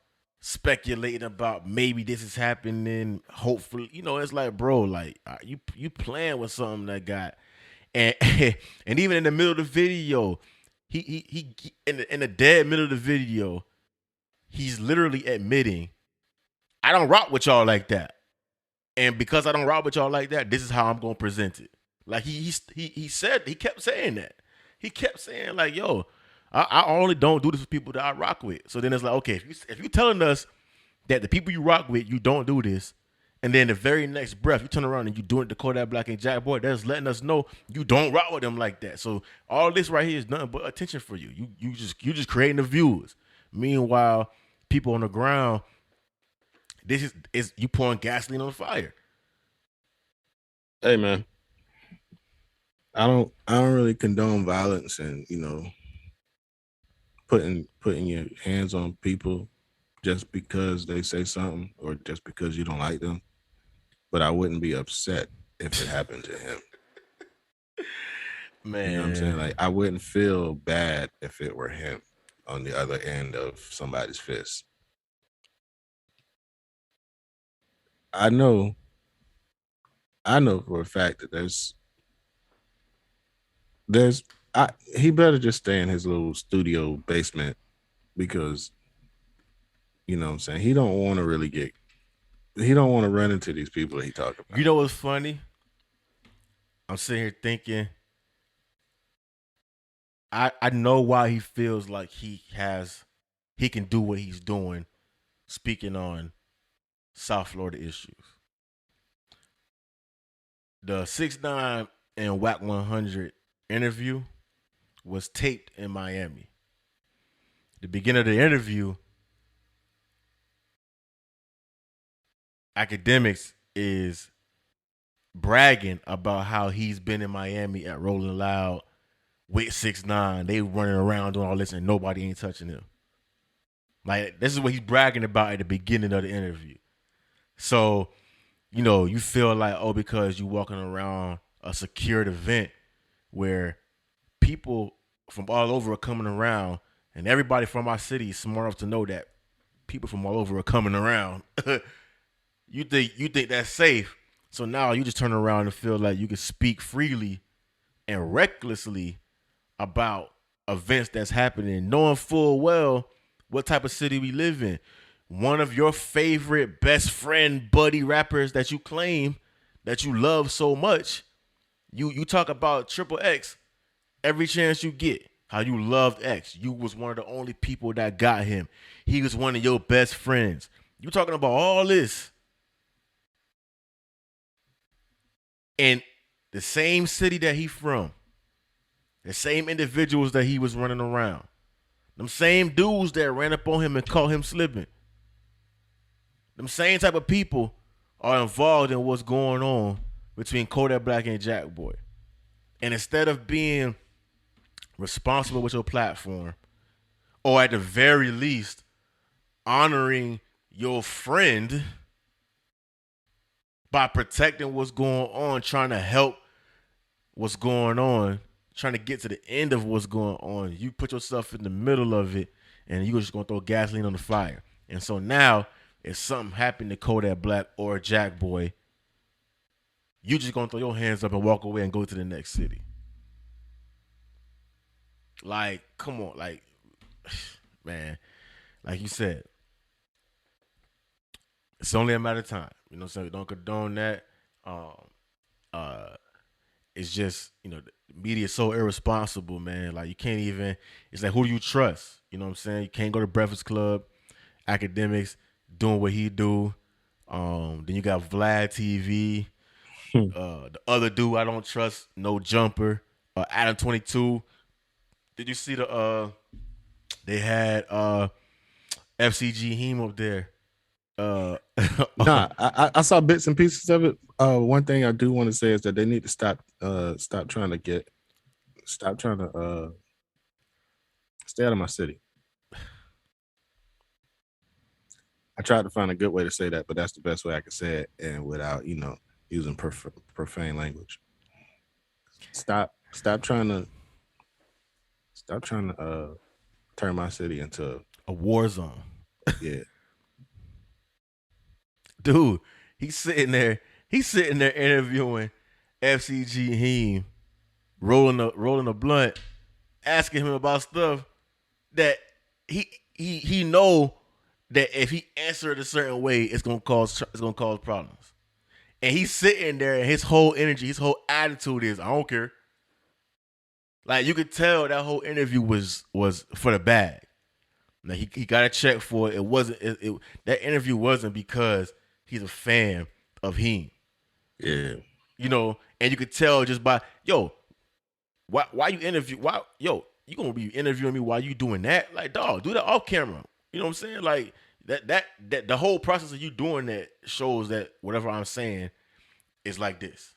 speculating about maybe this is happening. Hopefully, it's like, bro, like you playing with something that got and and even in the middle of the video, he in the dead middle of the video, he's literally admitting, I don't rock with y'all like that. And because I don't rock with y'all like that, this is how I'm gonna present it. Like he kept saying that. He kept saying like, yo, I only don't do this with people that I rock with. So then it's like, okay, if you telling us that the people you rock with, you don't do this, and then the very next breath you turn around and you do it to Kodak Black and Jack Boy, that's letting us know you don't rock with them like that. So all this right here is nothing but attention for you. You just creating the views. Meanwhile, people on the ground, this is you pouring gasoline on the fire. Hey man, I don't really condone violence and putting your hands on people just because they say something or just because you don't like them. But I wouldn't be upset if it happened to him. Man, you know what I'm saying? Like I wouldn't feel bad if it were him on the other end of somebody's fist. I know for a fact that he better just stay in his little studio basement because you know what I'm saying, he don't want to run into these people that he talking about. You know what's funny? I'm sitting here thinking, I know why he feels like he can do what he's doing, speaking on South Florida issues. The 6ix9ine and Whack 100 interview was taped in Miami. The beginning of the interview, Academics is bragging about how he's been in Miami at Rolling Loud with 6ix9ine. They running around doing all this and nobody ain't touching him. Like, this is what he's bragging about at the beginning of the interview. So, you feel like, oh, because you walking around a secured event where people from all over are coming around, and everybody from our city is smart enough to know that people from all over are coming around. you think that's safe. So now you just turn around and feel like you can speak freely and recklessly about events that's happening, knowing full well what type of city we live in. One of your favorite best friend buddy rappers that you claim that you love so much, you talk about Triple X every chance you get. How you loved X. You was one of the only people that got him. He was one of your best friends. You talking about all this. In the same city that he from, the same individuals that he was running around, them same dudes that ran up on him and caught him slipping, them same type of people are involved in what's going on between Kodak Black and Jack Boy. And instead of being responsible with your platform, or at the very least honoring your friend by protecting what's going on, trying to help what's going on, trying to get to the end of what's going on, you put yourself in the middle of it and you're just going to throw gasoline on the fire. And so now if something happened to Kodak Black or Jack Boy, you just going to throw your hands up and walk away and go to the next city. Like, come on, like, man, like you said, it's only a matter of time. You know what I'm saying? We don't condone that. It's just, the media is so irresponsible, man. Like, you can't even, it's like, who do you trust? You know what I'm saying? You can't go to Breakfast Club, Academics, doing what he do. Then you got Vlad TV. The other dude I don't trust, No Jumper. Adam 22. Did you see they had FCG Heem up there? Nah, I saw bits and pieces of it. One thing I do want to say is that they need to stop trying to stay out of my city. I tried to find a good way to say that, but that's the best way I could say it, and without using profane language. Stop trying to turn my city into a war zone. Yeah. Dude, he's sitting there interviewing FCG Heem, rolling a blunt, asking him about stuff that he know that if he answered a certain way, it's gonna cause problems. And he's sitting there, and his whole energy, his whole attitude is, I don't care. Like, you could tell that whole interview was for the bag. Like, he got a check for it. It wasn't that interview wasn't because he's a fan of him. Yeah. You know, and you could tell just by, why you interview, you gonna be interviewing me while you doing that? Like, dog, do that off camera. You know what I'm saying? Like, that the whole process of you doing that shows that whatever I'm saying is like this.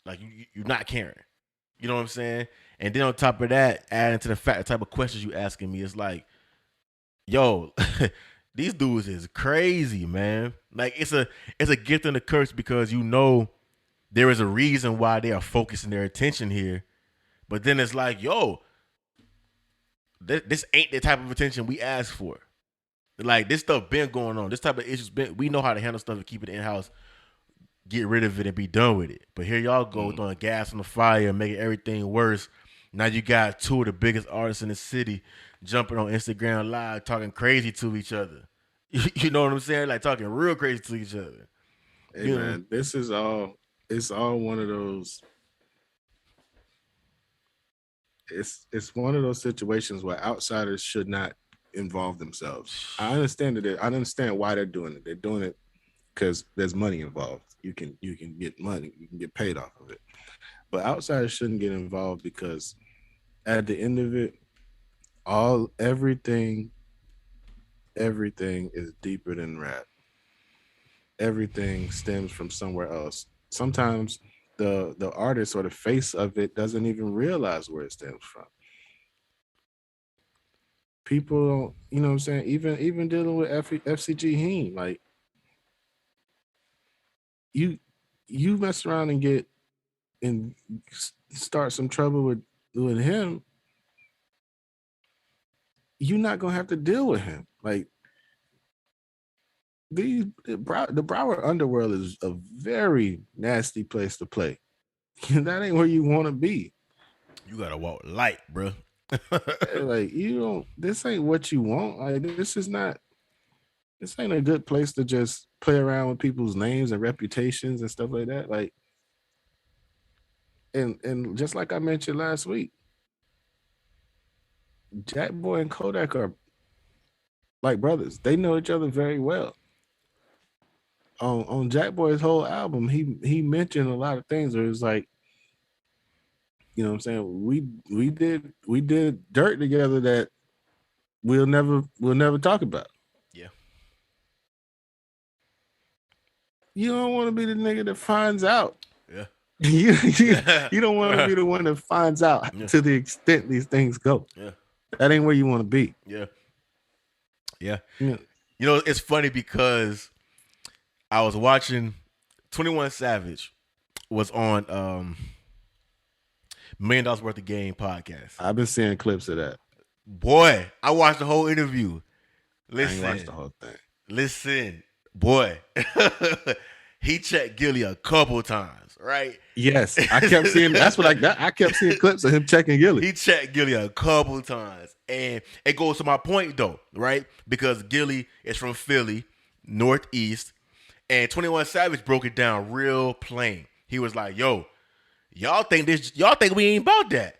Like, you're not caring. You know what I'm saying? And then on top of that, adding to the fact, the type of questions you asking me, it's like, yo, these dudes is crazy, man. Like, it's a gift and a curse, because you know there is a reason why they are focusing their attention here. But then it's like, yo, this ain't the type of attention we asked for. Like, this stuff been going on. This type of issues we know how to handle stuff and keep it in-house, get rid of it and be done with it. But here y'all go throwing gas on the fire and making everything worse. Now you got two of the biggest artists in the city jumping on Instagram Live talking crazy to each other. You know what I'm saying? Like, talking real crazy to each other. Hey, man, this is it's all one of those. It's one of those situations where outsiders should not involve themselves. I understand it. I understand why they're doing it. They're doing it because there's money involved. You can get money. You can get paid off of it. But outsiders shouldn't get involved, because at the end of it, everything is deeper than rap. Everything stems from somewhere else. Sometimes the artist or the face of it doesn't even realize where it stems from. People don't, you know what I'm saying? Even dealing with FCG Heem, like, you mess around and get and start some trouble with him, you're not gonna have to deal with him. Like, the Broward underworld is a very nasty place to play. That ain't where you want to be. You gotta walk light, bro. Like, this ain't what you want. Like, this ain't a good place to just play around with people's names and reputations and stuff like that. Like, and just like I mentioned last week, Jack Boy and Kodak are like brothers. They know each other very well. On Jack Boy's whole album, he mentioned a lot of things where it's like, you know what I'm saying, we did dirt together that we'll never talk about. Yeah. You don't want to be the nigga that finds out. Yeah. You don't want to be the one that finds out to the extent these things go. Yeah. That ain't where you want to be. Yeah. Yeah. You know, it's funny because I was watching 21 Savage was on $1 Million Worth of Game podcast. I've been seeing clips of that. Boy, I watched the whole interview. Listen, I ain't watched the whole thing. Listen, boy, he checked Gilly a couple times, right? Yes, I kept seeing. That's what I kept seeing clips of him checking Gilly. He checked Gilly a couple times, and it goes to my point though, right? Because Gilly is from Philly, Northeast, and 21 Savage broke it down real plain. He was like, "Yo, y'all think we ain't about that."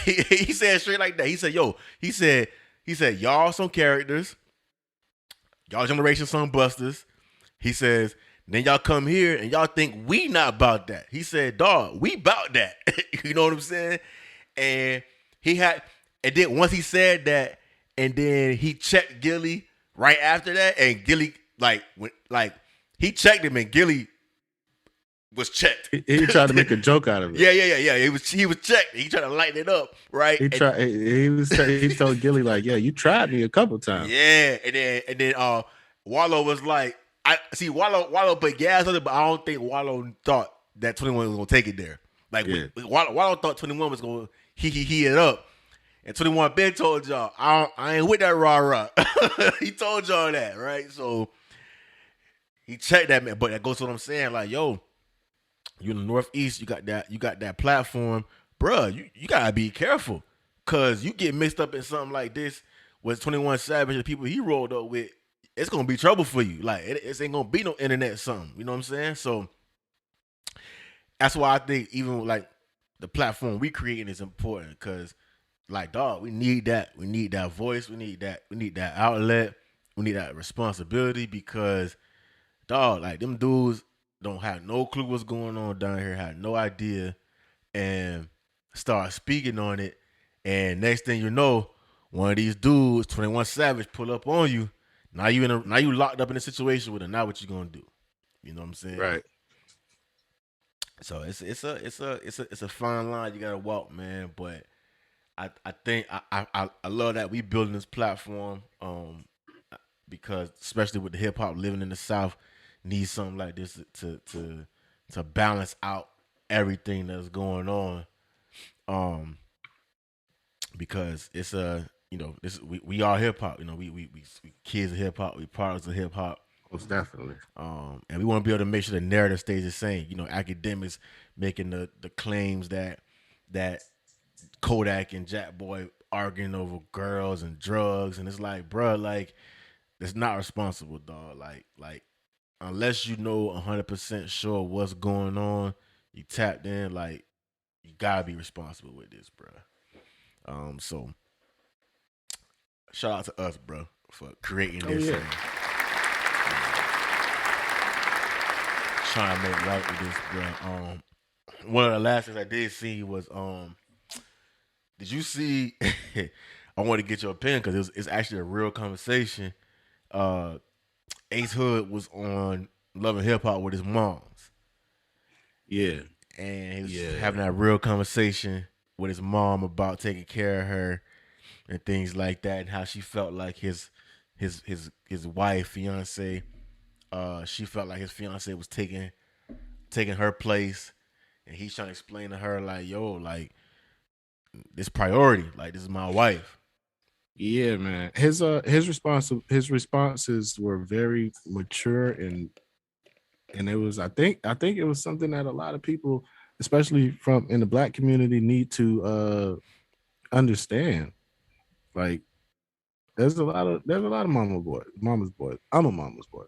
He said straight like that. He said, "Yo," he said, "Y'all some characters, y'all generation some busters." He says, then y'all come here and y'all think we not about that. He said, "Dog, we about that." You know what I'm saying? And then once he said that, and then he checked Gilly right after that, and Gilly he checked him, and Gilly was checked. He tried to make a joke out of it. Yeah. He was checked. He tried to lighten it up, right? He told Gilly, like, "Yeah, you tried me a couple times." Yeah, and then Wallow was like, Wallow put gas on it, but I don't think Wallow thought that 21 was gonna take it there. Like, Wallow thought 21 was gonna he it up, and 21 Ben told y'all, I ain't with that rah. He told y'all that, right? So He checked that man, but that goes to what I'm saying. Like, yo, you in the Northeast, you got that platform, bruh. You gotta be careful, cause you get mixed up in something like this with 21 Savage, the people he rolled up with. It's gonna be trouble for you. Like, it ain't gonna be no internet something. You know what I'm saying? So that's why I think even like the platform we creating is important, cause like, dog, we need that. We need that voice. We need that. We need that outlet. We need that responsibility, because dog, like, them dudes don't have no clue what's going on down here, had no idea, and start speaking on it. And next thing you know, one of these dudes, 21 Savage, pull up on you. Now you locked up in a situation with him. Now what you gonna do? You know what I'm saying? Right. So it's a fine line you gotta walk, man. But I think I love that we building this platform, because especially with the hip hop living in the South, needs something like this to balance out everything that's going on. Because it's this we are hip hop. You know, we kids of hip hop, we products of hip hop. Most definitely. And we want to be able to make sure the narrative stays the same. You know, academics making the claims that Kodak and Jack Boy arguing over girls and drugs, and it's like, bruh, like, it's not responsible, dog. Like unless you know 100% sure what's going on, you tapped in, like, you gotta be responsible with this, bruh. So shout out to us, bro, for creating this. Yeah. And, trying to make right with this, bro. One of the last things I did see was did you see? I want to get your opinion, because it's actually a real conversation. Uh, Ace Hood was on Love and Hip Hop with his moms, Yeah. and he was Yeah. having that real conversation with his mom about taking care of her and things like that, and how she felt like his wife, fiance, she felt like his fiance was taking her place, and he's trying to explain to her, like, yo, like, this priority, like, this is my wife. Yeah, man. His responses were very mature, and it was, I think it was something that a lot of people, especially from in the Black community, need to understand. Like, there's a lot of mama's boys. I'm a mama's boy,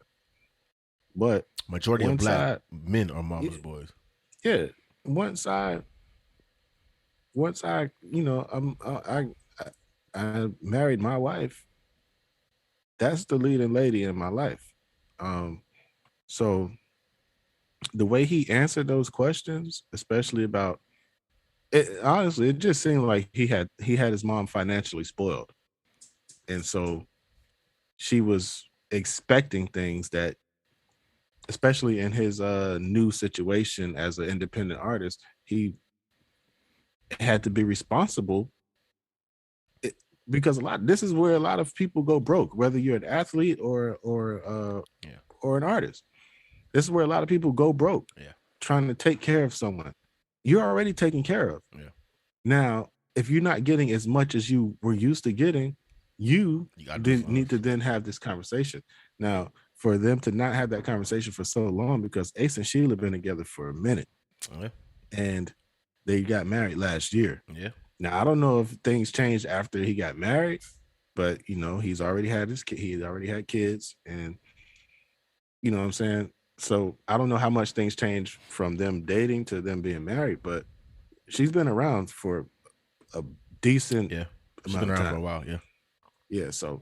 but Majority of one Black side, men are mama's boys. yeah, one side, you know, I married my wife. That's the leading lady in my life. So the way he answered those questions, especially about it, honestly, it just seemed like he had his mom financially spoiled, and so she was expecting things that, especially in his new situation as an independent artist, he had to be responsible. It, because this is where a lot of people go broke, whether you're an athlete or an artist. This is where a lot of people go broke. Yeah. Trying to take care of someone you're already taken care of. Yeah. Now, if you're not getting as much as you were used to getting, you need to then have this conversation. Now, for them to not have that conversation for so long, because Ace and Sheila been together for a minute, and they got married last year. Yeah. Now, I don't know if things changed after he got married, but, you know, he's already had he's already had kids, and you know what I'm saying? So I don't know how much things changed from them dating to them being married, but she's been around for a decent she's been around for a while. Yeah. So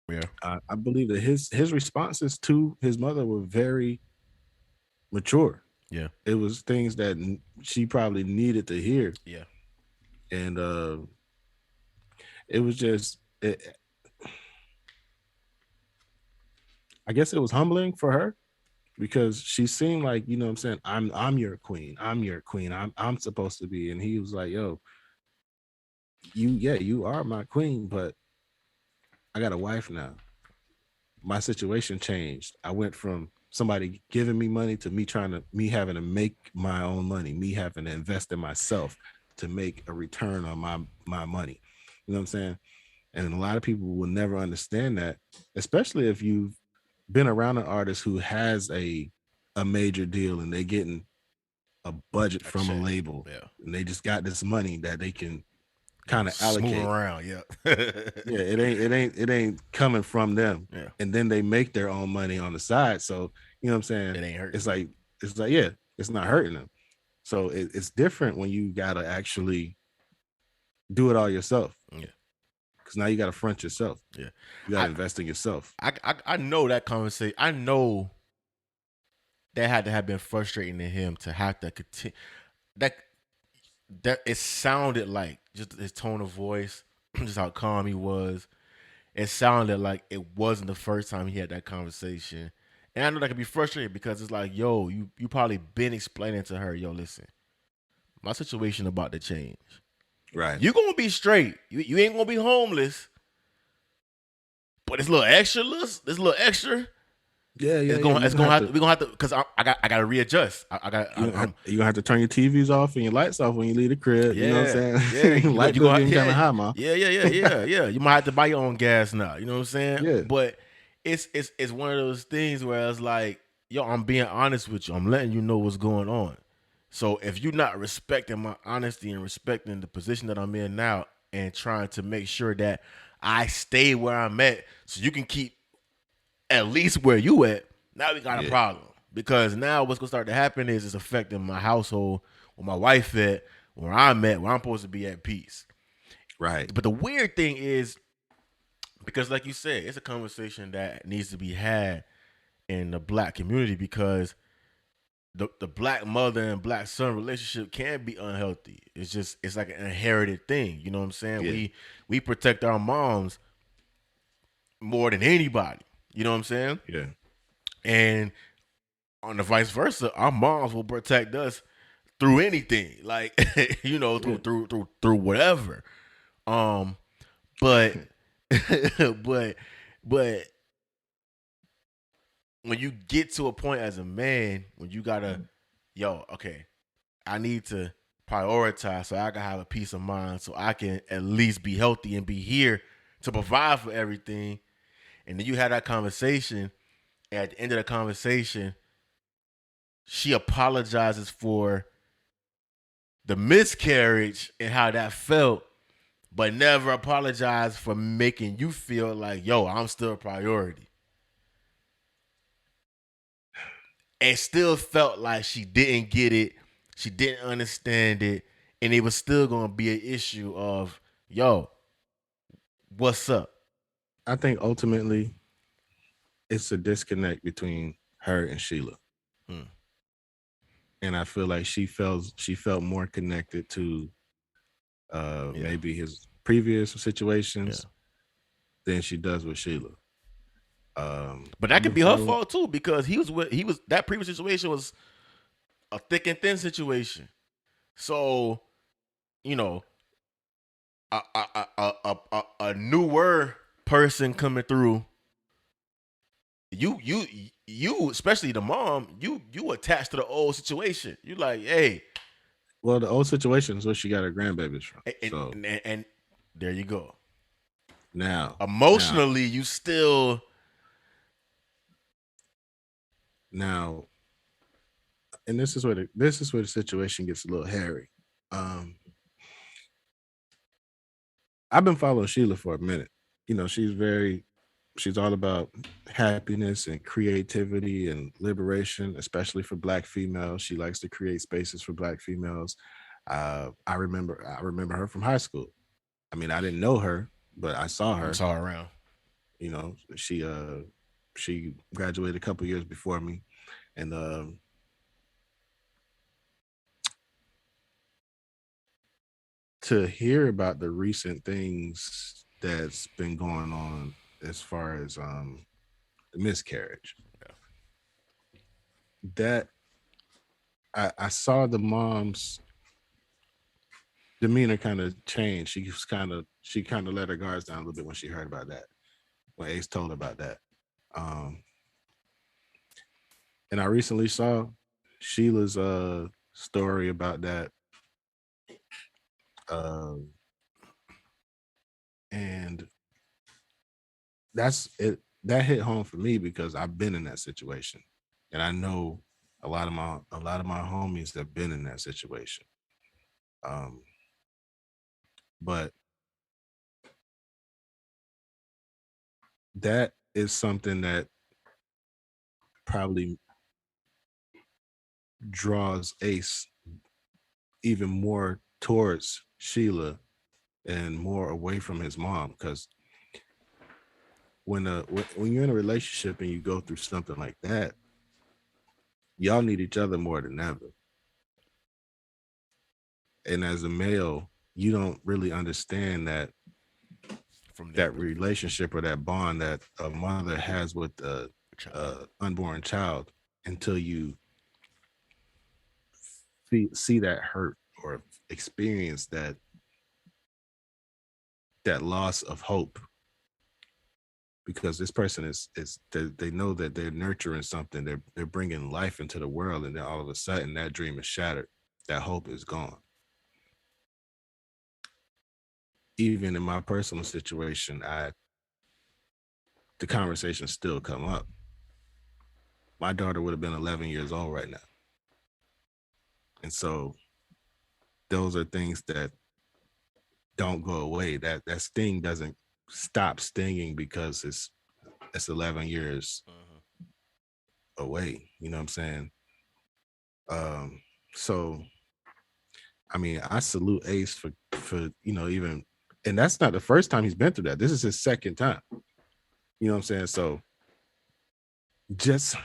yeah, I believe that his responses to his mother were very mature. Yeah. It was things that she probably needed to hear. Yeah. And it was just I guess it was humbling for her, because she seemed like, you know what I'm saying, I'm your queen. I'm your queen. I'm supposed to be. And he was like, yo, you are my queen, but I got a wife now. My situation changed. I went from somebody giving me money to me having to make my own money, me having to invest in myself to make a return on my money. You know what I'm saying? And a lot of people will never understand that, especially if you've been around an artist who has a major deal and they getting a budget A from a check. label, Yeah. and they just got this money that they can Yeah. kind of Smooth allocate. around. Yeah. Yeah, it ain't coming from them. Yeah. And then they make their own money on the side. So you know what I'm saying? It ain't hurting. It's like yeah, it's not hurting them. So it's different when you gotta actually do it all yourself. Yeah. Because now you gotta front yourself. Yeah. You gotta I- invest in yourself. I know that conversation. I know that had to have been frustrating to him to have to continue. That it sounded like just his tone of voice, just how calm he was. It sounded like it wasn't the first time he had that conversation. And I know that could be frustrating because it's like, yo, you probably been explaining to her, yo, listen, my situation about to change. Right. You gonna be straight. You ain't gonna be homeless. But this little extra, Yeah, it's gonna have to. We gonna have to because I gotta readjust. You're gonna have to turn your TVs off and your lights off when you leave the crib. You know what I'm Yeah, saying? Light bill getting kind of high, ma. Yeah. You might have to buy your own gas now. You know what I'm saying? Yeah. But it's one of those things where it's like, yo, I'm being honest with you. I'm letting you know what's going on. So if you're not respecting my honesty and respecting the position that I'm in now and trying to make sure that I stay where I'm at so you can keep at least where you at, now we got a problem. Because now what's gonna start to happen is it's affecting my household, where my wife at, where I'm at, where I'm supposed to be at peace. Right. But the weird thing is, because like you said, it's a conversation that needs to be had in the black community because the black mother and black son relationship can be unhealthy. It's like an inherited thing. You know what I'm saying? Yeah. We protect our moms more than anybody. You know what I'm saying? Yeah. And on the vice versa, our moms will protect us through anything, like through whatever. But but when you get to a point as a man, when you gotta, okay, I need to prioritize so I can have a peace of mind, so I can at least be healthy and be here to provide for everything. And then you had that conversation. And at the end of the conversation, she apologizes for the miscarriage and how that felt, but never apologized for making you feel like, yo, I'm still a priority. And still felt like she didn't get it, she didn't understand it, and it was still gonna be an issue of, yo, what's up? I think ultimately it's a disconnect between her and Sheila. And I feel like she felt more connected to maybe his previous situations than she does with Sheila. But that could be her fault too, because he was that previous situation was a thick and thin situation. So, a newer person coming through, you especially the mom, you attached to the old situation. You like, hey. Well, the old situation is where she got her grandbabies from. And there you go. Now, emotionally, you still. Now, and this is where the situation gets a little hairy. I've been following Sheila for a minute. She's all about happiness and creativity and liberation, especially for Black females. She likes to create spaces for Black females. I remember her from high school. I mean, I didn't know her, but I saw her. Saw her around. She graduated a couple years before me, and to hear about the recent things that's been going on as far as the miscarriage, that I saw the mom's demeanor kind of change. She kind of let her guards down a little bit when she heard about that, when Ace told her about that. And I recently saw Sheila's story about that. And that's it. that hit home for me because I've been in that situation, and I know a lot of my homies have been in that situation. Um, but that is something that probably draws Ace even more towards Sheila and more away from his mom, because when you're in a relationship and you go through something like that, y'all need each other more than ever. And as a male, you don't really understand From their that relationship or that bond that a mother has with a child. unborn child until you see that hurt or experience that loss of hope, because this person is they know that they're nurturing something, they're bringing life into the world, and then all of a sudden that dream is shattered, that hope is gone. Even in my personal situation, the conversation still come up. My daughter would have been 11 years old right now, and so those are things that don't go away. That sting doesn't stop stinging because it's 11 years away. You know what I'm saying? Um, so I mean, I salute Ace for even, and that's not the first time he's been through that. This is his second time. You know what I'm saying? So just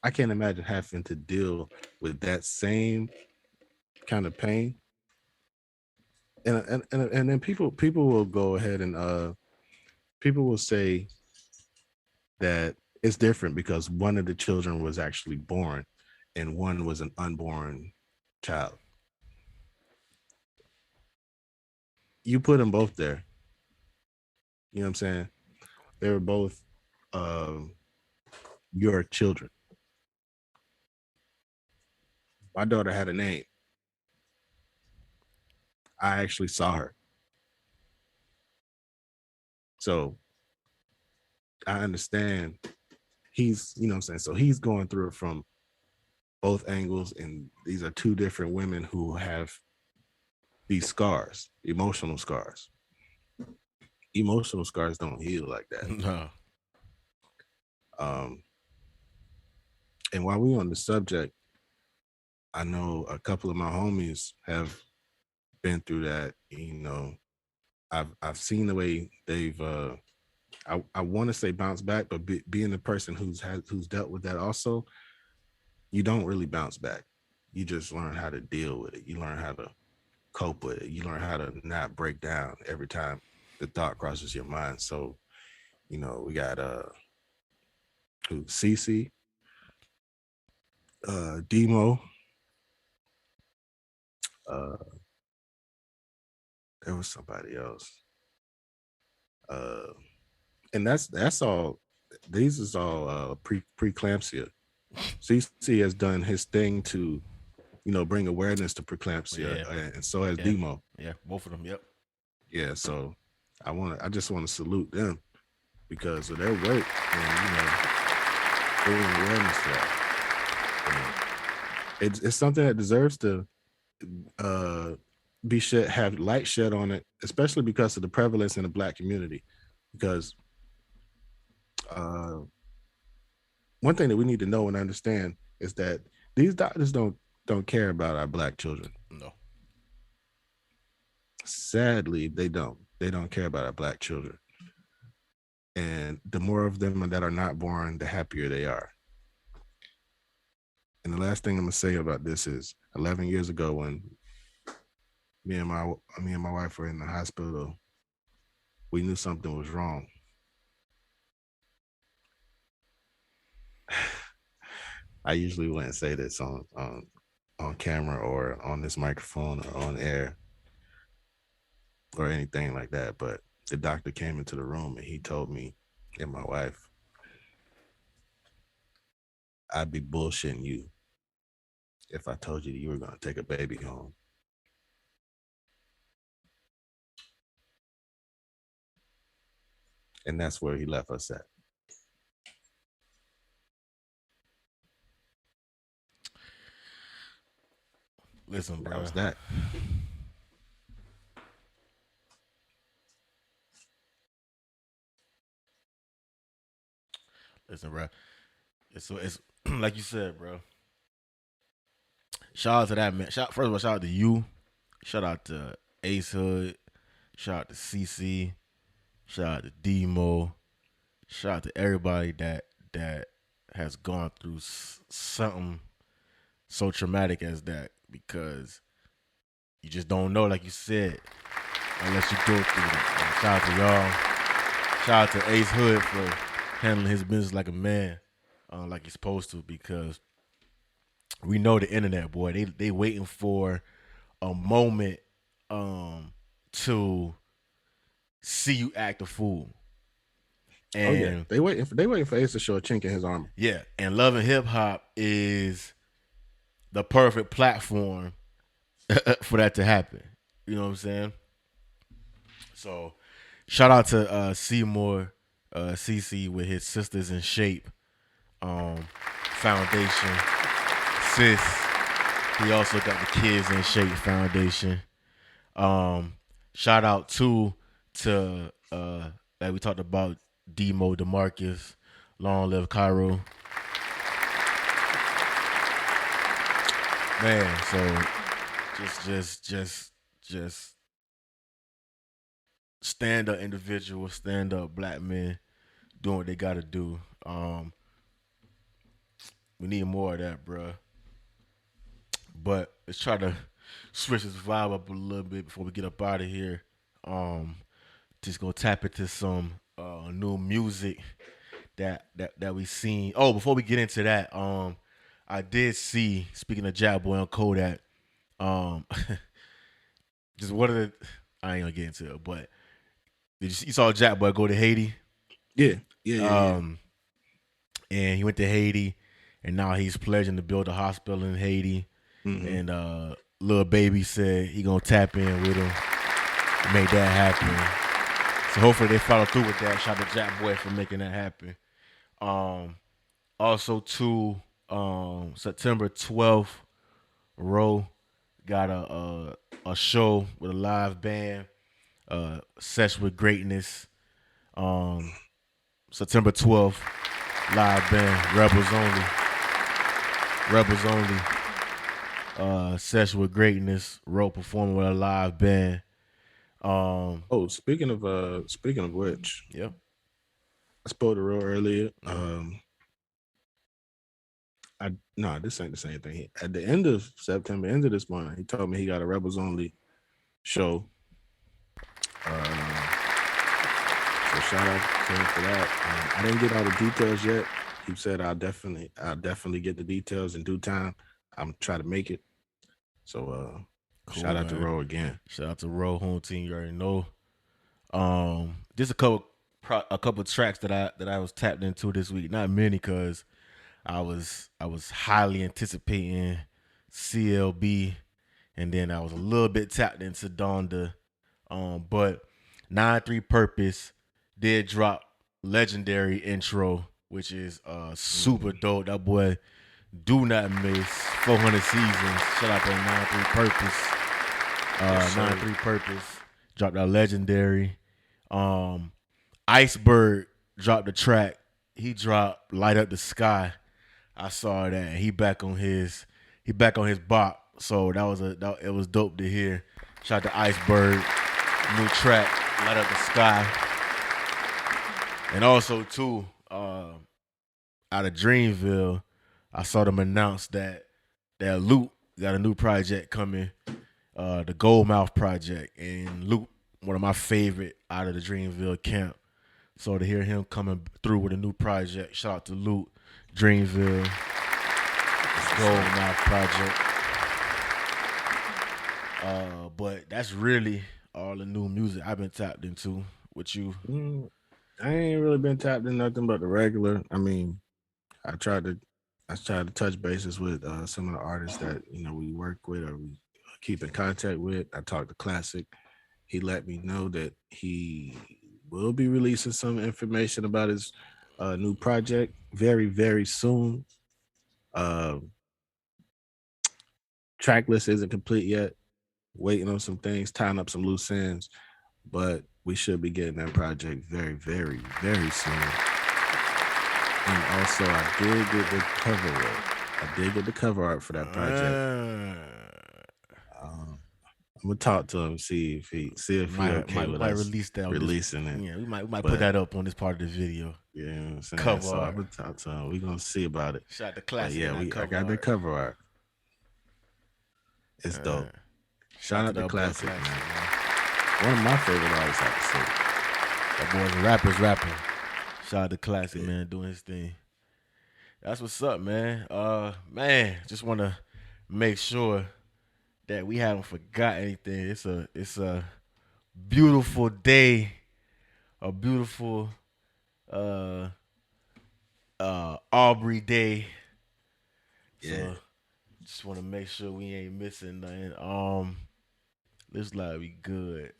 I can't imagine having to deal with that same kind of pain. And then people will go ahead and people will say that it's different because one of the children was actually born and one was an unborn child. You put them both there. You know what I'm saying? They were both uh, your children. My daughter had a name. I actually saw her. So I understand you know what I'm saying? So he's going through it from both angles. And these are two different women who have these scars, emotional scars. Emotional scars don't heal like that. No. Um, and while we're on the subject, I know a couple of my homies have been through that. You know, I've seen the way they've I want to say bounce back, but being the person who's dealt with that also, you don't really bounce back. You just learn how to deal with it. You learn how to cope with it. You learn how to not break down every time the thought crosses your mind. So, we got who Cece, Demo, uh there was somebody else. Uh and that's all. These is all preeclampsia. CC has done his thing to bring awareness to preeclampsia, Yeah. and so has Yeah. Demo. Yeah. Both of them. Yep. Yeah, so I just want to salute them because of their work and bringing awareness to that. It's something that deserves to uh have light shed on it, especially because of the prevalence in the Black community. Because uh one thing that we need to know and understand is that these doctors don't care about our Black children. No. Sadly, they don't care about our Black children. And the more of them that are not born, the happier they are. And the last thing I'm gonna say about this is 11 years ago when me and my wife were in the hospital, we knew something was wrong. I usually wouldn't say this on camera or on this microphone or on air or anything like that, but the doctor came into the room and he told me and my wife, I'd be bullshitting you if I told you that you were going to take a baby home. And that's where he left us at. Listen, That bro. was that. Listen, bro. It's like you said, bro. Shout out to that man. First of all, shout out to you. Shout out to Ace Hood. Shout out to CC. Shout out to Demo. Shout out to everybody that has gone through something so traumatic as that, because you just don't know, like you said, unless you go through it. And shout out to y'all. Shout out to Ace Hood for handling his business like a man, like he's supposed to, because we know the internet, boy. They waiting for a moment to see you act a fool. Oh yeah, And they waiting for Ace to show a chink in his armor. yeah, and Love and Hip Hop is the perfect platform for that to happen. You know what I'm saying? So shout out to Seymour CC with his Sisters in Shape foundation. Sis, he also got the Kids in Shape foundation. Shout out to like we talked about, Demo DeMarcus, Long Live Cairo. Man, so just stand up individuals, stand up black men doing what they gotta do. We need more of that, bruh. But let's try to switch this vibe up a little bit before we get up out of here. Just gonna tap into some new music that we seen. Oh, before we get into that, I did see, speaking of Jack Boy and Kodak, um, just one of the, I ain't gonna get into it, but you saw Jack Boy go to Haiti? Yeah. And he went to Haiti, and now he's pledging to build a hospital in Haiti. Mm-hmm. And Lil Baby said he gonna tap in with him to make that happen. So hopefully they follow through with that. Shout out to Jack Boy for making that happen. Also too, September 12th, Roe got a show with a live band, Sesh with Greatness. September 12th, live band, Rebels only. Session with Greatness, Roe performing with a live band. Speaking of which, Yep. I spoke to Ro earlier. Mm-hmm. No, this ain't the same thing. At the end of September, end of this month, he told me he got a Rebels Only show. So shout out to him for that. I didn't get all the details yet. He said I'll definitely get the details in due time. I'm trying to make it. So Cool, shout out to man. Ro again. Shout out to Roe, home team. You already know. Just a couple tracks that I was tapped into this week. Not many, because I was highly anticipating CLB, and then I was a little bit tapped into Donda. But 9-3 Purpose did drop Legendary Intro, which is super dope. That boy do not miss 400 seasons. Shout out to 9-3 Purpose. 9-3 Purpose dropped that Legendary. Iceberg dropped the track. He dropped Light Up the Sky. I saw that. He back on his bop. So it was dope to hear. Shout out to Iceberg. New track, Light Up the Sky. And also too, out of Dreamville, I saw them announce that Luke got a new project coming, the Goldmouth Project. And Luke, one of my favorite out of the Dreamville camp. So to hear him coming through with a new project, shout out to Luke, Dreamville, Goldmouth Project. But that's really all the new music I've been tapped into. With you? I ain't really been tapped in nothing but the regular. I mean, I tried to touch bases with some of the artists that we work with or we keep in contact with. I talked to Classic. He let me know that he will be releasing some information about his new project very, very soon. track list isn't complete yet. Waiting on some things, tying up some loose ends, but we should be getting that project very, very, very soon. And also, I did get the cover art. I did get the cover art for that project. I'm gonna talk to him, see if he okay with might us release that releasing it. Yeah, we might put that up on this part of the video. Yeah, you know what I'm saying? Cover so art. I'm gonna talk to him. We're gonna see about it. Shout out to Classic. Yeah, I got the cover art. It's dope. Shout out to Classic, man. One of my favorite artists, I have to say. That boy's a rapper. Shout out to Classic, man, doing his thing. That's what's up, man. Man, just want to make sure that we haven't forgot anything. It's a beautiful day, a beautiful Aubrey day. Yeah. So just want to make sure we ain't missing nothing. Looks like we good.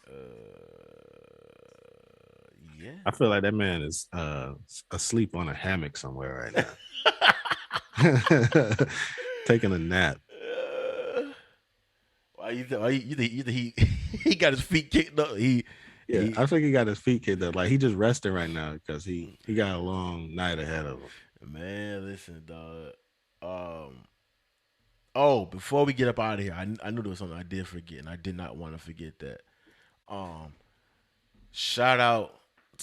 Yeah. I feel like that man is asleep on a hammock somewhere right now. Taking a nap. Why you think he got his feet kicked up? I think he got his feet kicked up. Like he just resting right now because he got a long night ahead of him. Man, listen, dog. Oh, before we get up out of here, I knew there was something I did forget, and I did not want to forget that. Shout out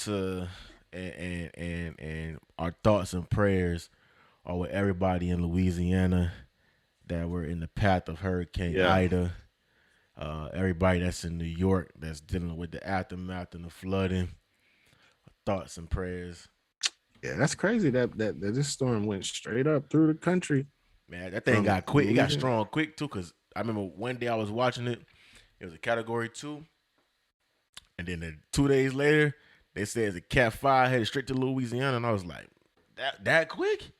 to and our thoughts and prayers are with everybody in Louisiana that were in the path of Hurricane Ida. Everybody that's in New York that's dealing with the aftermath and the flooding. Thoughts and prayers. Yeah, that's crazy that this storm went straight up through the country. Man, that thing got quick. It got strong quick too. Cause I remember one day I was watching it. It was a Category 2, and then 2 days later they said it's a Cat 5 headed straight to Louisiana, and I was like, that quick?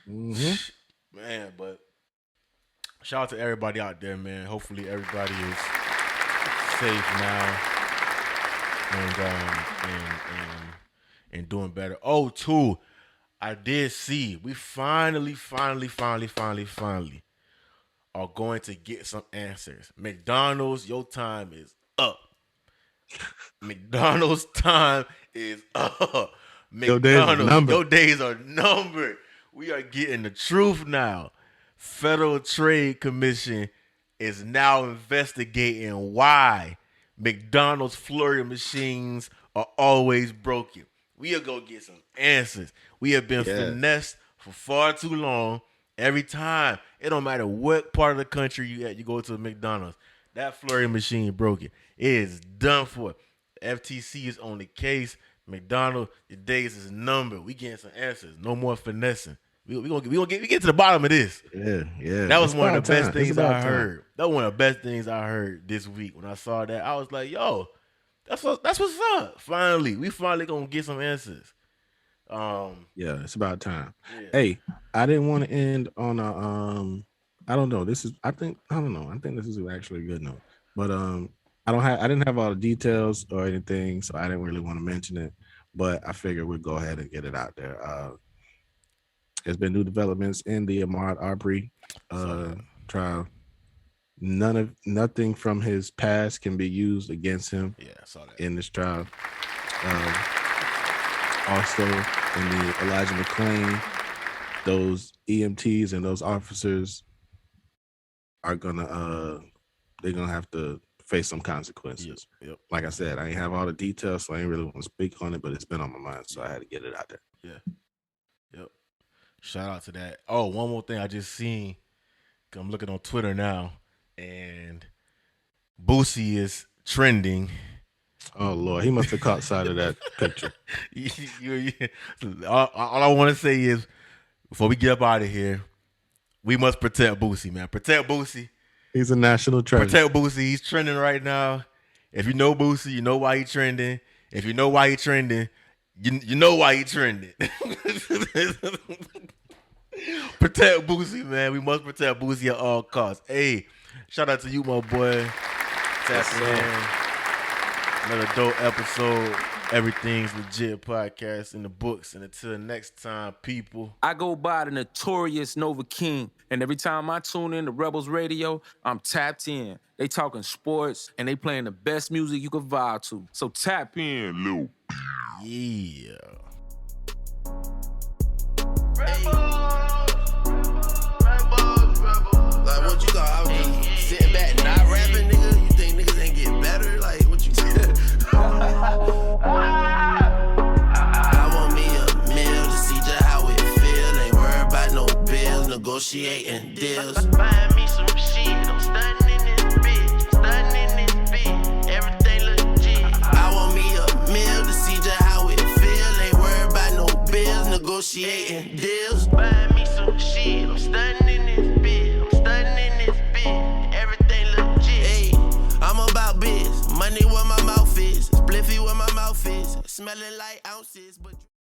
Mm-hmm. Man, but shout out to everybody out there, man. Hopefully everybody is safe now and doing better. Oh, too, I did see we finally are going to get some answers. McDonald's, your time is up. McDonald's time is up. McDonald's, your days are numbered. We are getting the truth now. Federal Trade Commission is now investigating why McDonald's flurry machines are always broken. We are going to get some answers. We have been finessed for far too long. Every time, it don't matter what part of the country you at, you go to a McDonald's, that flurry machine broken. It is done for. FTC is on the case. McDonald's, your days is numbered. We getting some answers. No more finessing. We get to the bottom of this. Yeah. That was one of the best things I heard. That was one of the best things I heard this week. When I saw that, I was like, yo, that's what's up. We finally gonna get some answers. Yeah, it's about time. Yeah. Hey, I didn't want to end on a I don't know. I think this is actually a good note. But I didn't have all the details or anything, so I didn't really want to mention it. But I figured we'd go ahead and get it out there. There's been new developments in the Ahmaud Arbery trial. Nothing from his past can be used against him in this trial. Also, in the Elijah McClain, those EMTs and those officers are they're gonna have to face some consequences. Yep. Like I said, I ain't have all the details, so I ain't really want to speak on it, but it's been on my mind, so I had to get it out there. Yeah. Yep. Shout out to that. Oh, one more thing I just seen. I'm looking on Twitter now, and Boosie is trending. Oh Lord, he must have caught sight of that picture. All I want to say is, before we get up out of here, we must protect Boosie, man. Protect Boosie. He's a national treasure. Protect Boosie. He's trending right now. If you know Boosie, you know why he's trending. If you know why he's trending, you know why he's trending. Protect Boosie, man. We must protect Boosie at all costs. Hey, shout out to you, my boy. Tap in. Another dope episode. Everything's Legit podcast in the books. And until next time, people. I go by the notorious Nova King, and every time I tune in to Rebels Radio, I'm tapped in. They talking sports, and they playing the best music you can vibe to. So tap in, Lou. Yeah. Like, what you thought? I was just sitting back, not rapping, nigga? You think niggas ain't get better? Like, what you said? I want me a meal to see just how it feel. Ain't worried about no bills, negotiating deals. Buying me some shit, I'm stunning in this bitch, everything legit. I want me a meal to see just how it feel. Ain't worried about no bills, negotiating deals. Buying me some shit, I'm stunning in this bitch, everything legit. Hey, I'm about biz, money where my mouth is, spliffy where my mouth is, smelling like ounces, but